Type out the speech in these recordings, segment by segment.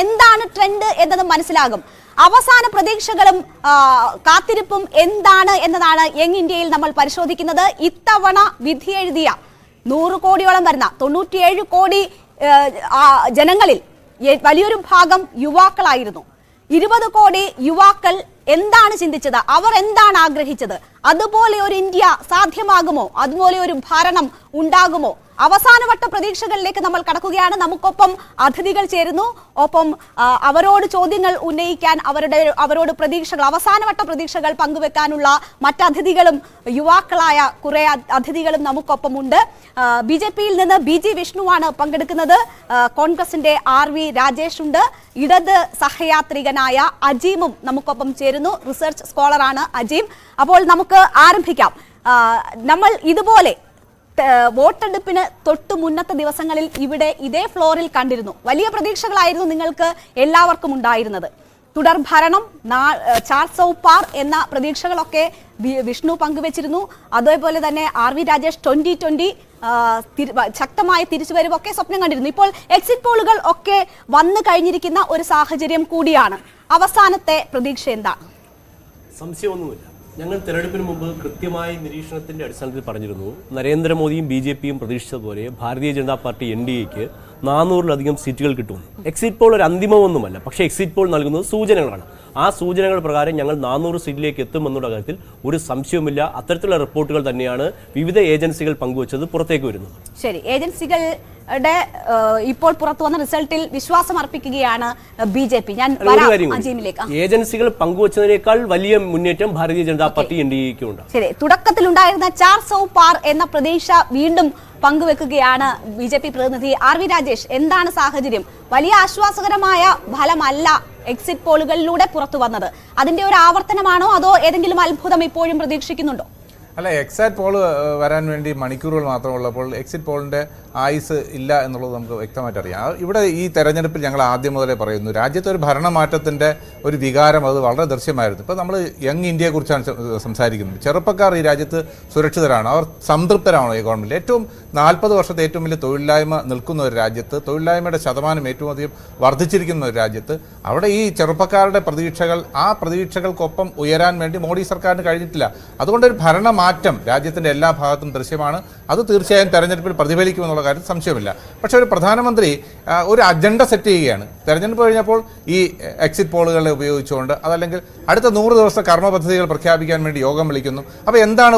എന്താണ് ട്രെൻഡ് എന്നത് മനസ്സിലാകും. അവസാന പ്രതീക്ഷകളും കാത്തിരിപ്പും എന്താണ് എന്നതാണ് യങ് ഇന്ത്യയിൽ നമ്മൾ പരിശോധിക്കുന്നത്. ഇത്തവണ വിധിയെഴുതിയ 100 കോടിയോളം വരുന്ന 97 കോടി ജനങ്ങളിൽ വലിയൊരു ഭാഗം യുവാക്കളായിരുന്നു. 20 കോടി യുവാക്കൾ എന്താണ് ചിന്തിച്ചത്, അവർ എന്താണ് ആഗ്രഹിച്ചത്, അതുപോലെ ഒരു ഇന്ത്യ സാധ്യമാകുമോ, അതുപോലെ ഒരു ഭരണം ഉണ്ടാകുമോ? അവസാനവട്ട പ്രതീക്ഷകളിലേക്ക് നമ്മൾ കടക്കുകയാണ്. നമുക്കൊപ്പം അതിഥികൾ ചേരുന്നു. ഒപ്പം അവരോട് ചോദ്യങ്ങൾ ഉന്നയിക്കാൻ, അവരോട് പ്രതീക്ഷകൾ, അവസാനവട്ട പ്രതീക്ഷകൾ പങ്കുവെക്കാനുള്ള മറ്റതിഥികളും യുവാക്കളായ കുറെ അതിഥികളും നമുക്കൊപ്പമുണ്ട്. BJP-യിൽ നിന്ന് BG വിഷ്ണുവാണ് പങ്കെടുക്കുന്നത്. കോൺഗ്രസിന്റെ RV രാജേഷ് ഉണ്ട്. ഇടത് സഹയാത്രികനായ അജീമും നമുക്കൊപ്പം ചേരുന്നു. റിസർച്ച് സ്കോളറാണ് അജീം. അപ്പോൾ നമുക്ക് ആരംഭിക്കാം. നമ്മൾ ഇതുപോലെ വോട്ടെടുപ്പിന് തൊട്ട് മുന്നത്തെ ദിവസങ്ങളിൽ ഇവിടെ ഇതേ ഫ്ലോറിൽ കണ്ടിരുന്നു. വലിയ പ്രതീക്ഷകളായിരുന്നു നിങ്ങൾക്ക് എല്ലാവർക്കും ഉണ്ടായിരുന്നത്. തുടർ ഭരണം, 400 പാർ എന്ന പ്രതീക്ഷകളൊക്കെ വിഷ്ണു പങ്കുവച്ചിരുന്നു. അതേപോലെ തന്നെ RV രാജേഷ് 2020 ശക്തമായ തിരിച്ചുവരവൊക്കെ സ്വപ്നം കണ്ടിരുന്നു. ഇപ്പോൾ എക്സിറ്റ് പോളുകൾ ഒക്കെ വന്നു കഴിഞ്ഞിരിക്കുന്ന ഒരു സാഹചര്യം കൂടിയാണ്. അവസാനത്തെ പ്രതീക്ഷ എന്താണ്? സംശയമൊന്നുമില്ല. ഞങ്ങൾ തെരഞ്ഞെടുപ്പിന് മുമ്പ് കൃത്യമായ നിരീക്ഷണത്തിന്റെ അടിസ്ഥാനത്തിൽ പറഞ്ഞിരുന്നു, നരേന്ദ്രമോദിയും BJP-യും പ്രതീക്ഷിച്ചതുപോലെ ഭാരതീയ ജനതാ പാർട്ടി NDAക്ക് 400-ലധികം സീറ്റുകൾ കിട്ടുമെന്ന്. എക്സിറ്റ് പോൾ ഒരു അന്തിമമൊന്നുമല്ല, പക്ഷേ എക്സിറ്റ് പോൾ നൽകുന്നത് സൂചനകളാണ്. ആ സൂചനകൾ പ്രകാരം ഞങ്ങൾ 400 സീറ്റിലേക്ക് എത്തുമെന്നുള്ള കാര്യത്തിൽ ഒരു സംശയവുമില്ല. അത്തരത്തിലുള്ള റിപ്പോർട്ടുകൾ തന്നെയാണ് വിവിധ ഏജൻസികൾ പങ്കുവച്ചത് പുറത്തേക്ക് വരുന്നത്. ശരി, ഏജൻസികളുടെ ഇപ്പോൾ പുറത്തു വന്ന റിസൾട്ടിൽ വിശ്വാസം അർപ്പിക്കുകയാണ് BJP. ഞാൻ ഏജൻസികൾ പങ്കുവച്ചതിനേക്കാൾ വലിയ മുന്നേറ്റം ഭാരതീയ ജനതാ പാർട്ടി NDAക്ക് ഉണ്ട്. ശരി, തുടക്കത്തിൽ ഉണ്ടായിരുന്ന 400 പാർ എന്ന പ്രതീക്ഷ വീണ്ടും പങ്കുവെക്കുകയാണ് BJP പ്രതിനിധി RV രാജേഷ്. എന്താണ് സാഹചര്യം? വലിയ ആശ്വാസകരമായ ഫലമല്ല എക്സിറ്റ് പോളുകളിലൂടെ പുറത്തു വന്നത്. അതിന്റെ ഒരു ആവർത്തനമാണോ, അതോ ഏതെങ്കിലും അത്ഭുതം ഇപ്പോഴും പ്രതീക്ഷിക്കുന്നുണ്ടോ? അല്ല, എക്സാക്ട് പോൾ വരാൻ വേണ്ടി മണിക്കൂറുകൾ മാത്രമുള്ളപ്പോൾ എക്സിറ്റ് പോളിൻ്റെ ആയുസ് ഇല്ല എന്നുള്ളത് നമുക്ക് വ്യക്തമായിട്ട് അറിയാം. ഇവിടെ ഈ തെരഞ്ഞെടുപ്പിൽ ഞങ്ങൾ ആദ്യം മുതലേ പറയുന്നു, രാജ്യത്തെ ഒരു ഭരണമാറ്റത്തിൻ്റെ ഒരു വികാരം അത് വളരെ ദൃശ്യമായിരുന്നു. ഇപ്പോൾ നമ്മൾ യങ് ഇന്ത്യയെക്കുറിച്ചാണ് സംസാരിക്കുന്നത്. ചെറുപ്പക്കാർ ഈ രാജ്യത്ത് സുരക്ഷിതരാണ്, അവർ സംതൃപ്തരാണോ ഈ ഗവൺമെൻറ്? ഏറ്റവും 40 വർഷത്തെ ഏറ്റവും വലിയ തൊഴിലില്ലായ്മ നിൽക്കുന്ന ഒരു രാജ്യത്ത്, തൊഴിലില്ലായ്മയുടെ ശതമാനം ഏറ്റവും അധികം വർദ്ധിച്ചിരിക്കുന്ന ഒരു രാജ്യത്ത്, അവിടെ ഈ ചെറുപ്പക്കാരുടെ പ്രതീക്ഷകൾ, ആ പ്രതീക്ഷകൾക്കൊപ്പം ഉയരാൻ വേണ്ടി മോഡി സർക്കാരിന് കഴിഞ്ഞിട്ടില്ല. അതുകൊണ്ടൊരു ഭരണമാറ്റം രാജ്യത്തിൻ്റെ എല്ലാ ഭാഗത്തും ദൃശ്യമാണ്. അത് തീർച്ചയായും തെരഞ്ഞെടുപ്പിൽ പ്രതിഫലിക്കുമെന്നുള്ള കാര്യത്തിൽ സംശയമില്ല. പക്ഷേ ഒരു പ്രധാനമന്ത്രി ഒരു അജണ്ട സെറ്റ് ചെയ്യുകയാണ്. തെരഞ്ഞെടുപ്പ് കഴിഞ്ഞപ്പോൾ ഈ എക്സിറ്റ് പോളുകളെ ഉപയോഗിച്ചുകൊണ്ട്, അതല്ലെങ്കിൽ അടുത്ത 100 ദിവസത്തെ കർമ്മ പദ്ധതികൾ പ്രഖ്യാപിക്കാൻ വേണ്ടി യോഗം വിളിക്കുന്നു. അപ്പോൾ എന്താണ്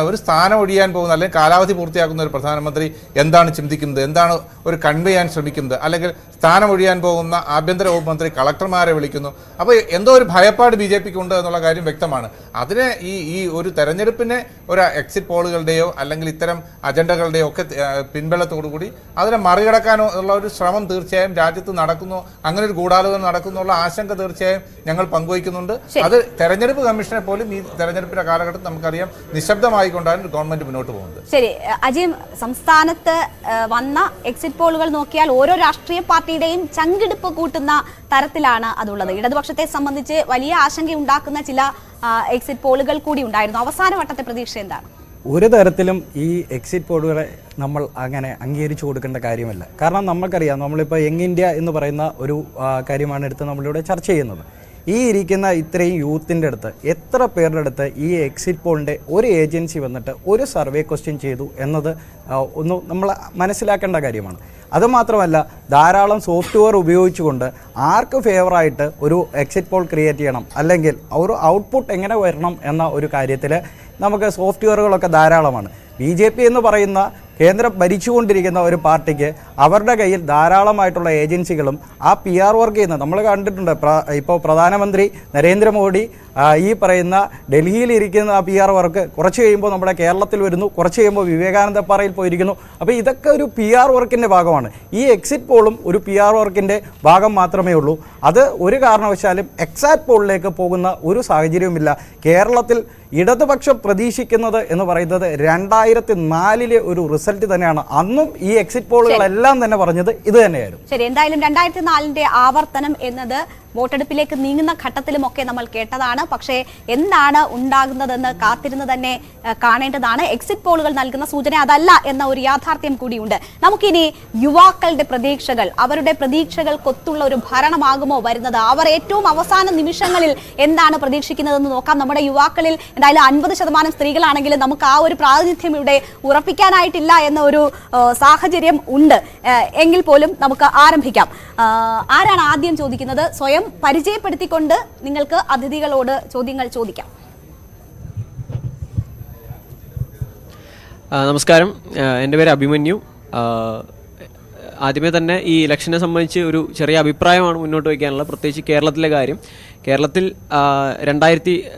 ഒരു സ്ഥാനം ഒഴിയാൻ പോകുന്ന, അല്ലെങ്കിൽ കാലാവധി പൂർത്തിയാക്കുന്ന ഒരു പ്രധാനമന്ത്രി എന്താണ് ചിന്തിക്കുന്നത്, എന്താണ് ഒരു കൺവേ ചെയ്യാൻ ശ്രമിക്കുന്നത്? അല്ലെങ്കിൽ സ്ഥാനം ഒഴിയാൻ പോകുന്ന ആഭ്യന്തര വകുപ്പ് മന്ത്രി കളക്ടർമാരെ വിളിക്കുന്നു. അപ്പോൾ എന്തോ ഒരു ഭയപ്പാട് BJPക്ക് ഉണ്ട് എന്നുള്ള കാര്യം വ്യക്തമാണ്. അതിനെ ഈ ഒരു തെരഞ്ഞെടുപ്പിനെ ഒരു എക്സിറ്റ് പോളുകളുടെയോ അല്ലെങ്കിൽ ഇത്തരം അജണ്ടകളുടെയോ ഒക്കെ പിൻബലത്തോടുകൂടി അതിനെ മറികടക്കാനോ ഉള്ള ഒരു ശ്രമം തീർച്ചയായും രാജ്യത്ത് നടക്കുന്നു. അങ്ങനെ ഒരു ഗൂഢാലോചന നടക്കുന്നുള്ള ആശങ്ക തീർച്ചയായും ഞങ്ങൾ പങ്കുവയ്ക്കുന്നുണ്ട്. അത് തെരഞ്ഞെടുപ്പ് കമ്മീഷനെ പോലും ഈ തെരഞ്ഞെടുപ്പിന്റെ കാലഘട്ടത്തിൽ നമുക്കറിയാം നിശബ്ദമായിക്കൊണ്ടാണ് ഗവൺമെന്റ് മുന്നോട്ട് പോകുന്നത്. ശരി അജീം, സംസ്ഥാനത്ത് വന്ന എക്സിറ്റ് പോളുകൾ നോക്കിയാൽ ഓരോ രാഷ്ട്രീയ പാർട്ടിയുടെയും ചങ്കിടിപ്പ് കൂട്ടുന്ന തരത്തിലാണ് അതുള്ളത്. ഇടതുപക്ഷത്തെ സംബന്ധിച്ച് വലിയ ആശങ്കയുണ്ടാക്കുന്ന ചില എക്സിറ്റ് പോളുകൾ കൂടി ഉണ്ടായിരുന്നു. അവസാന വട്ടത്തെ പ്രതീക്ഷ എന്താണ്? ഒരു തരത്തിലും ഈ എക്സിറ്റ് പോളുകളെ നമ്മൾ അങ്ങനെ അംഗീകരിച്ചു കൊടുക്കേണ്ട കാര്യമല്ല. കാരണം നമുക്കറിയാം, നമ്മളിപ്പോൾ യങ് ഇന്ത്യ എന്ന് പറയുന്ന ഒരു കാര്യമാണ് എടുത്ത് നമ്മളിവിടെ ചർച്ച ചെയ്യുന്നത്. ഈ ഇരിക്കുന്ന ഇത്രയും യൂത്തിൻ്റെ അടുത്ത് എത്ര പേരുടെ അടുത്ത് ഈ എക്സിറ്റ് പോളിൻ്റെ ഒരു ഏജൻസി വന്നിട്ട് ഒരു സർവേ ക്വസ്റ്റ്യൻ ചെയ്തു എന്നത് ഒന്ന് നമ്മൾ മനസ്സിലാക്കേണ്ട കാര്യമാണ്. അതുമാത്രമല്ല, ധാരാളം സോഫ്റ്റ്വെയർ ഉപയോഗിച്ചുകൊണ്ട് ആർക്ക് ഫേവറായിട്ട് ഒരു എക്സിറ്റ് പോൾ ക്രിയേറ്റ് ചെയ്യണം, അല്ലെങ്കിൽ ഒരു ഔട്ട്പുട്ട് എങ്ങനെ വരണം എന്ന ഒരു കാര്യത്തിൽ നമുക്ക് സോഫ്റ്റ്വെയറുകളൊക്കെ ധാരാളമാണ്. BJP എന്ന് പറയുന്ന കേന്ദ്രം ഭരിച്ചുകൊണ്ടിരിക്കുന്ന ഒരു പാർട്ടിക്ക് അവരുടെ കയ്യിൽ ധാരാളമായിട്ടുള്ള ഏജൻസികളും ആ PR വർക്ക് ചെയ്യുന്നത് നമ്മൾ കണ്ടിട്ടുണ്ട്. ഇപ്പോൾ പ്രധാനമന്ത്രി നരേന്ദ്രമോദി ഈ പറയുന്ന ഡൽഹിയിലിരിക്കുന്ന ആ PR വർക്ക് കുറച്ച് കഴിയുമ്പോൾ നമ്മുടെ കേരളത്തിൽ വരുന്നു, കുറച്ച് കഴിയുമ്പോൾ വിവേകാനന്ദ പാറയിൽ പോയിരിക്കുന്നു. അപ്പോൾ ഇതൊക്കെ ഒരു PR വർക്കിൻ്റെ ഭാഗമാണ്. ഈ എക്സിറ്റ് പോളും ഒരു PR വർക്കിൻ്റെ ഭാഗം മാത്രമേ ഉള്ളൂ. അത് ഒരു കാരണവശാലും എക്സാക്ട് പോളിലേക്ക് പോകുന്ന ഒരു സാഹചര്യവുമില്ല. കേരളത്തിൽ ഇടതുപക്ഷം പ്രതീക്ഷിക്കുന്നത് എന്ന് പറയുന്നത് 2004 ഒരു റിസൾട്ട് തന്നെയാണ്. അന്നും ഈ എക്സിറ്റ് പോളുകളെല്ലാം തന്നെ പറഞ്ഞത് ഇത് തന്നെയായിരുന്നു. ശരി, എന്തായാലും 2004 ആവർത്തനം എന്നത് വോട്ടെടുപ്പിലേക്ക് നീങ്ങുന്ന ഘട്ടത്തിലുമൊക്കെ നമ്മൾ കേട്ടതാണ്. പക്ഷേ എന്താണ് ഉണ്ടാകുന്നതെന്ന് കാത്തിരുന്ന് തന്നെ കാണേണ്ടതാണ്. എക്സിറ്റ് പോളുകൾ നൽകുന്ന സൂചന അതല്ല എന്ന ഒരു യാഥാർത്ഥ്യം കൂടിയുണ്ട്. നമുക്കിനി യുവാക്കളുടെ പ്രതീക്ഷകൾ, അവരുടെ പ്രതീക്ഷകൾക്കൊത്തുള്ള ഒരു ഭരണമാകുമോ വരുന്നത്, അവർ ഏറ്റവും അവസാന നിമിഷങ്ങളിൽ എന്താണ് പ്രതീക്ഷിക്കുന്നതെന്ന് നോക്കാം. നമ്മുടെ യുവാക്കളിൽ എന്തായാലും 50% സ്ത്രീകളാണെങ്കിലും നമുക്ക് ആ ഒരു പ്രാതിനിധ്യം ഇവിടെ ഉറപ്പിക്കാനായിട്ടില്ല എന്ന ഒരു സാഹചര്യം ഉണ്ട്. എങ്കിൽ പോലും നമുക്ക് ആരംഭിക്കാം. ആരാണ് ആദ്യം ചോദിക്കുന്നത്? സ്വയം പരിചയപ്പെടുത്തിക്കൊണ്ട് നിങ്ങൾക്ക് അതിഥികളോട് ചോദ്യങ്ങൾ ചോദിക്കാം. നമസ്കാരം, എൻ്റെ പേര് അഭിമന്യു. ആദ്യമേ തന്നെ ഈ ഇലക്ഷനെ സംബന്ധിച്ച് ഒരു ചെറിയ അഭിപ്രായമാണ് മുന്നോട്ട് വയ്ക്കാനുള്ളത്. പ്രത്യേകിച്ച് കേരളത്തിലെ കാര്യം. കേരളത്തിൽ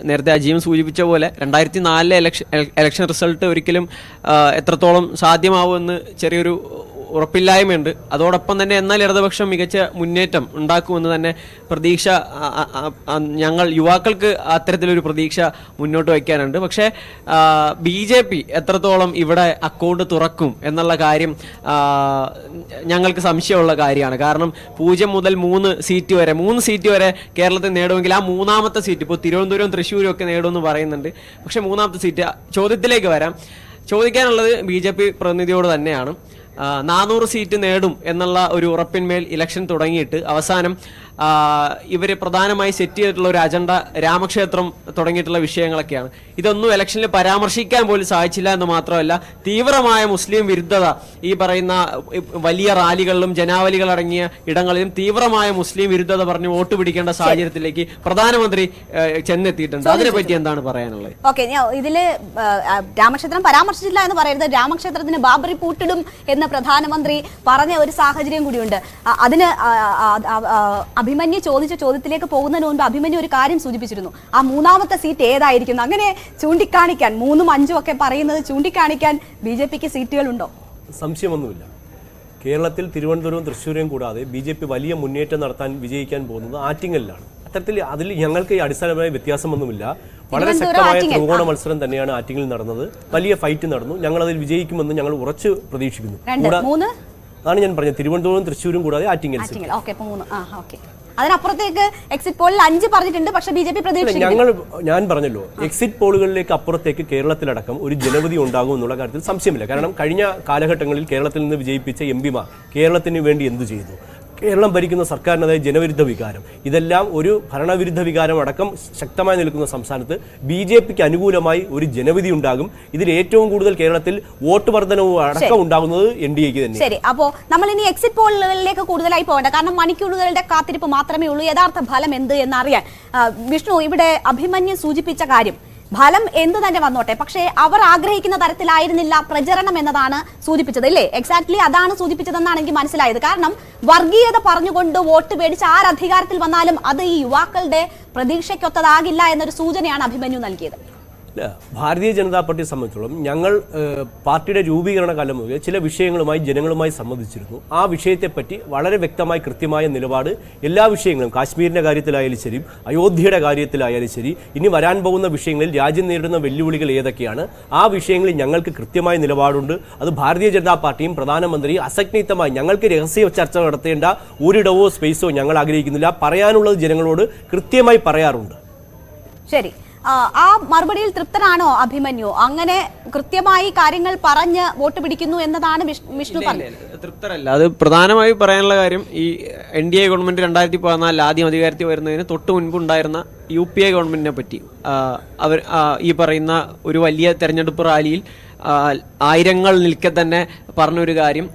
നേരത്തെ അജീം സൂചിപ്പിച്ച പോലെ 2004 ഇലക്ഷൻ റിസൾട്ട് ഒരിക്കലും എത്രത്തോളം സാധ്യമാവുമെന്ന് ചെറിയൊരു ഉറപ്പില്ലായ്മയുണ്ട്. അതോടൊപ്പം തന്നെ എന്നാൽ ഇടതുപക്ഷം മികച്ച മുന്നേറ്റം ഉണ്ടാക്കുമെന്ന് തന്നെ പ്രതീക്ഷ ഞങ്ങൾ യുവാക്കൾക്ക് അത്തരത്തിലൊരു പ്രതീക്ഷ മുന്നോട്ട് വയ്ക്കാനുണ്ട്. പക്ഷേ BJP എത്രത്തോളം ഇവിടെ അക്കൗണ്ട് തുറക്കും എന്നുള്ള കാര്യം ഞങ്ങൾക്ക് സംശയമുള്ള കാര്യമാണ്. കാരണം 0 മുതൽ 3 സീറ്റ് വരെ കേരളത്തിൽ നേടുമെങ്കിൽ ആ മൂന്നാമത്തെ സീറ്റ്, ഇപ്പോൾ തിരുവനന്തപുരം തൃശ്ശൂരും ഒക്കെ നേടുമെന്ന് പറയുന്നുണ്ട്. പക്ഷേ മൂന്നാമത്തെ സീറ്റ്, ചോദ്യത്തിലേക്ക് വരാം. ചോദിക്കാനുള്ളത് BJP പ്രതിനിധിയോട് തന്നെയാണ്. 400 സീറ്റ് നേടും എന്നുള്ള ഒരു ഉറപ്പിന്മേൽ ഇലക്ഷൻ തുടങ്ങിയിട്ട് അവസാനം ഇവർ പ്രധാനമായി സെറ്റ് ചെയ്തിട്ടുള്ള ഒരു അജണ്ട രാമക്ഷേത്രം തുടങ്ങിയിട്ടുള്ള വിഷയങ്ങളൊക്കെയാണ്. ഇതൊന്നും ഇലക്ഷനിൽ പരാമർശിക്കാൻ പോലും സാധിച്ചില്ല എന്ന് മാത്രമല്ല, തീവ്രമായ മുസ്ലിം വിരുദ്ധത ഈ പറയുന്ന വലിയ റാലികളിലും ജനാവലികളടങ്ങിയ ഇടങ്ങളിലും തീവ്രമായ മുസ്ലിം വിരുദ്ധത പറഞ്ഞ് വോട്ട് പിടിക്കേണ്ട സാഹചര്യത്തിലേക്ക് പ്രധാനമന്ത്രി ചെന്നെത്തിയിട്ടുണ്ട്. അതിനെപ്പറ്റി എന്താണ് പറയാനുള്ളത്? ഓക്കെ, ഇതില് രാമക്ഷേത്രം പരാമർശിച്ചില്ല എന്ന് പറയരുത്. രാമക്ഷേത്രത്തിന് ബാബറി പൂട്ടിടും എന്ന് പ്രധാനമന്ത്രി പറഞ്ഞ ഒരു സാഹചര്യം കൂടിയുണ്ട്. അതിന് അഭിമന്യു ചോദിച്ച ചോദ്യത്തിലേക്ക് പോകുന്നതിന് മുൻപ് അഭിമന്യു ഒരു കാര്യം സൂചിപ്പിച്ചിരുന്നു. ആ മൂന്നാമത്തെ സീറ്റ് ഏതായിരിക്കും? അങ്ങനെ ചൂണ്ടിക്കാണിക്കാൻ, 3ഉം 5ഉം ഒക്കെ പറയുന്നത് ചൂണ്ടിക്കാണിക്കാൻ BJPക്ക് സീറ്റുകളുണ്ടോ? സംശയമൊന്നുമില്ല. കേരളത്തിൽ തിരുവനന്തപുരവും തൃശ്ശൂരെയും കൂടാതെ BJP വലിയ മുന്നേറ്റം നടത്താൻ വിജയിക്കാൻ പോകുന്നത് ആറ്റിങ്ങലിലാണ്. അത്തരത്തിൽ അതിൽ ഞങ്ങൾക്ക് അടിസ്ഥാനപരമായ വ്യത്യാസമൊന്നുമില്ല. വളരെ ശക്തമായ ത്രികോണ മത്സരം തന്നെയാണ് ആറ്റിങ്ങിൽ നടന്നത്. വലിയ ഫൈറ്റ് നടന്നു. ഞങ്ങൾ അതിൽ വിജയിക്കുമെന്ന് ഞങ്ങൾ ഉറച്ചു പ്രതീക്ഷിക്കുന്നു. അതാണ് ഞാൻ പറഞ്ഞത്, തിരുവനന്തപുരം തൃശ്ശൂരും കൂടാതെ ആറ്റിങ്ങൽ. അതിനപ്പുറത്തേക്ക് എക്സിറ്റ് പോളിൽ 5 പറഞ്ഞിട്ടുണ്ട്. പക്ഷേ BJP പ്രതീക്ഷിക്കുന്നു. ഞാൻ പറഞ്ഞല്ലോ, എക്സിറ്റ് പോളുകളിലേക്ക് അപ്പുറത്തേക്ക് കേരളത്തിലടക്കം ഒരു ജനവിധി ഉണ്ടാകും എന്നുള്ള കാര്യത്തിൽ സംശയമില്ല. കാരണം കഴിഞ്ഞ കാലഘട്ടങ്ങളിൽ കേരളത്തിൽ നിന്ന് വിജയിപ്പിച്ച MPമാർ കേരളത്തിന് വേണ്ടി എന്തു ചെയ്തു? കേരളം ഭരിക്കുന്ന സർക്കാരിനെതിരെ ജനവിരുദ്ധ വികാരം, ഇതെല്ലാം ഒരു ഭരണവിരുദ്ധ വികാരം അടക്കം ശക്തമായി നിൽക്കുന്ന സംസ്ഥാനത്ത് BJPക്ക് അനുകൂലമായി ഒരു ജനവിധി ഉണ്ടാകും. ഇതിൽ ഏറ്റവും കൂടുതൽ കേരളത്തിൽ വോട്ട് വർധനവും അടക്കം ഉണ്ടാകുന്നത് NDAക്ക് തന്നെ. ശരി, അപ്പോൾ നമ്മൾ ഇനി എക്സിറ്റ് പോളുകളിലേക്ക് കൂടുതലായി പോകേണ്ട, കാരണം മണിക്കൂറുകളുടെ കാത്തിരിപ്പ് മാത്രമേ ഉള്ളൂ യഥാർത്ഥ ഫലം എന്ത് എന്നറിയാൻ. വിഷ്ണു, ഇവിടെ അഭിമന്യു സൂചിപ്പിച്ച കാര്യം, ഫലം എന്ത് തന്നെ വന്നോട്ടെ, പക്ഷേ അവർ ആഗ്രഹിക്കുന്ന തരത്തിലായിരുന്നില്ല പ്രചരണം എന്നതാണ് സൂചിപ്പിച്ചത്, അല്ലേ? എക്സാക്ട്ലി അതാണ് സൂചിപ്പിച്ചതെന്നാണ് എനിക്ക് മനസ്സിലായത്. കാരണം വർഗീയത പറഞ്ഞുകൊണ്ട് വോട്ട് പേടിച്ച് ആരധികാരത്തിൽ വന്നാലും അത് ഈ യുവാക്കളുടെ പ്രതീക്ഷയ്ക്കൊത്തതാകില്ല എന്നൊരു സൂചനയാണ് അഭിമന്യു നൽകിയത്. ഭാരതീയ ജനതാ പാർട്ടിയെ സംബന്ധിച്ചിടത്തോളം ഞങ്ങൾ പാർട്ടിയുടെ രൂപീകരണ കാലം മുതൽ ചില വിഷയങ്ങളുമായി ജനങ്ങളുമായി സംബന്ധിച്ചിരുന്നു. ആ വിഷയത്തെപ്പറ്റി വളരെ വ്യക്തമായ കൃത്യമായ നിലപാട് എല്ലാ വിഷയങ്ങളും, കാശ്മീരിൻ്റെ കാര്യത്തിലായാലും ശരി, അയോധ്യയുടെ കാര്യത്തിലായാലും ശരി, ഇനി വരാൻ പോകുന്ന വിഷയങ്ങളിൽ രാജ്യം നേരിടുന്ന വെല്ലുവിളികൾ ഏതൊക്കെയാണ്, ആ വിഷയങ്ങളിൽ ഞങ്ങൾക്ക് കൃത്യമായ നിലപാടുണ്ട്. അത് ഭാരതീയ ജനതാ പാർട്ടിയും പ്രധാനമന്ത്രിയും അസന്നിഗ്ധമായി, ഞങ്ങൾക്ക് രഹസ്യ ചർച്ച നടത്തേണ്ട ഒരിടവോ സ്പേസോ ഞങ്ങൾ ആഗ്രഹിക്കുന്നില്ല. പറയാനുള്ളത് ജനങ്ങളോട് കൃത്യമായി പറയാറുണ്ട്. ശരി, ആ മറുപടിയിൽ തൃപ്തനാണോ അഭിമന്യു? അങ്ങനെ കൃത്യമായി കാര്യങ്ങൾ പറഞ്ഞ് വോട്ട് പിടിക്കുന്നു എന്നതാണ് വിഷ്ണു പറഞ്ഞത്. തൃപ്തരല്ല. അത് പ്രധാനമായി പറയാനുള്ള കാര്യം, ഈ NDA ഗവൺമെന്റ് 2014 ആദ്യം അധികാരത്തിൽ വരുന്നതിന് തൊട്ട് മുൻപുണ്ടായിരുന്ന UPA ഗവൺമെന്റിനെ പറ്റി അവർ ഈ പറയുന്ന ഒരു വലിയ തെരഞ്ഞെടുപ്പ് റാലിയിൽ ആയിരങ്ങൾ നിൽക്കെ തന്നെ പറഞ്ഞൊരു കാര്യം,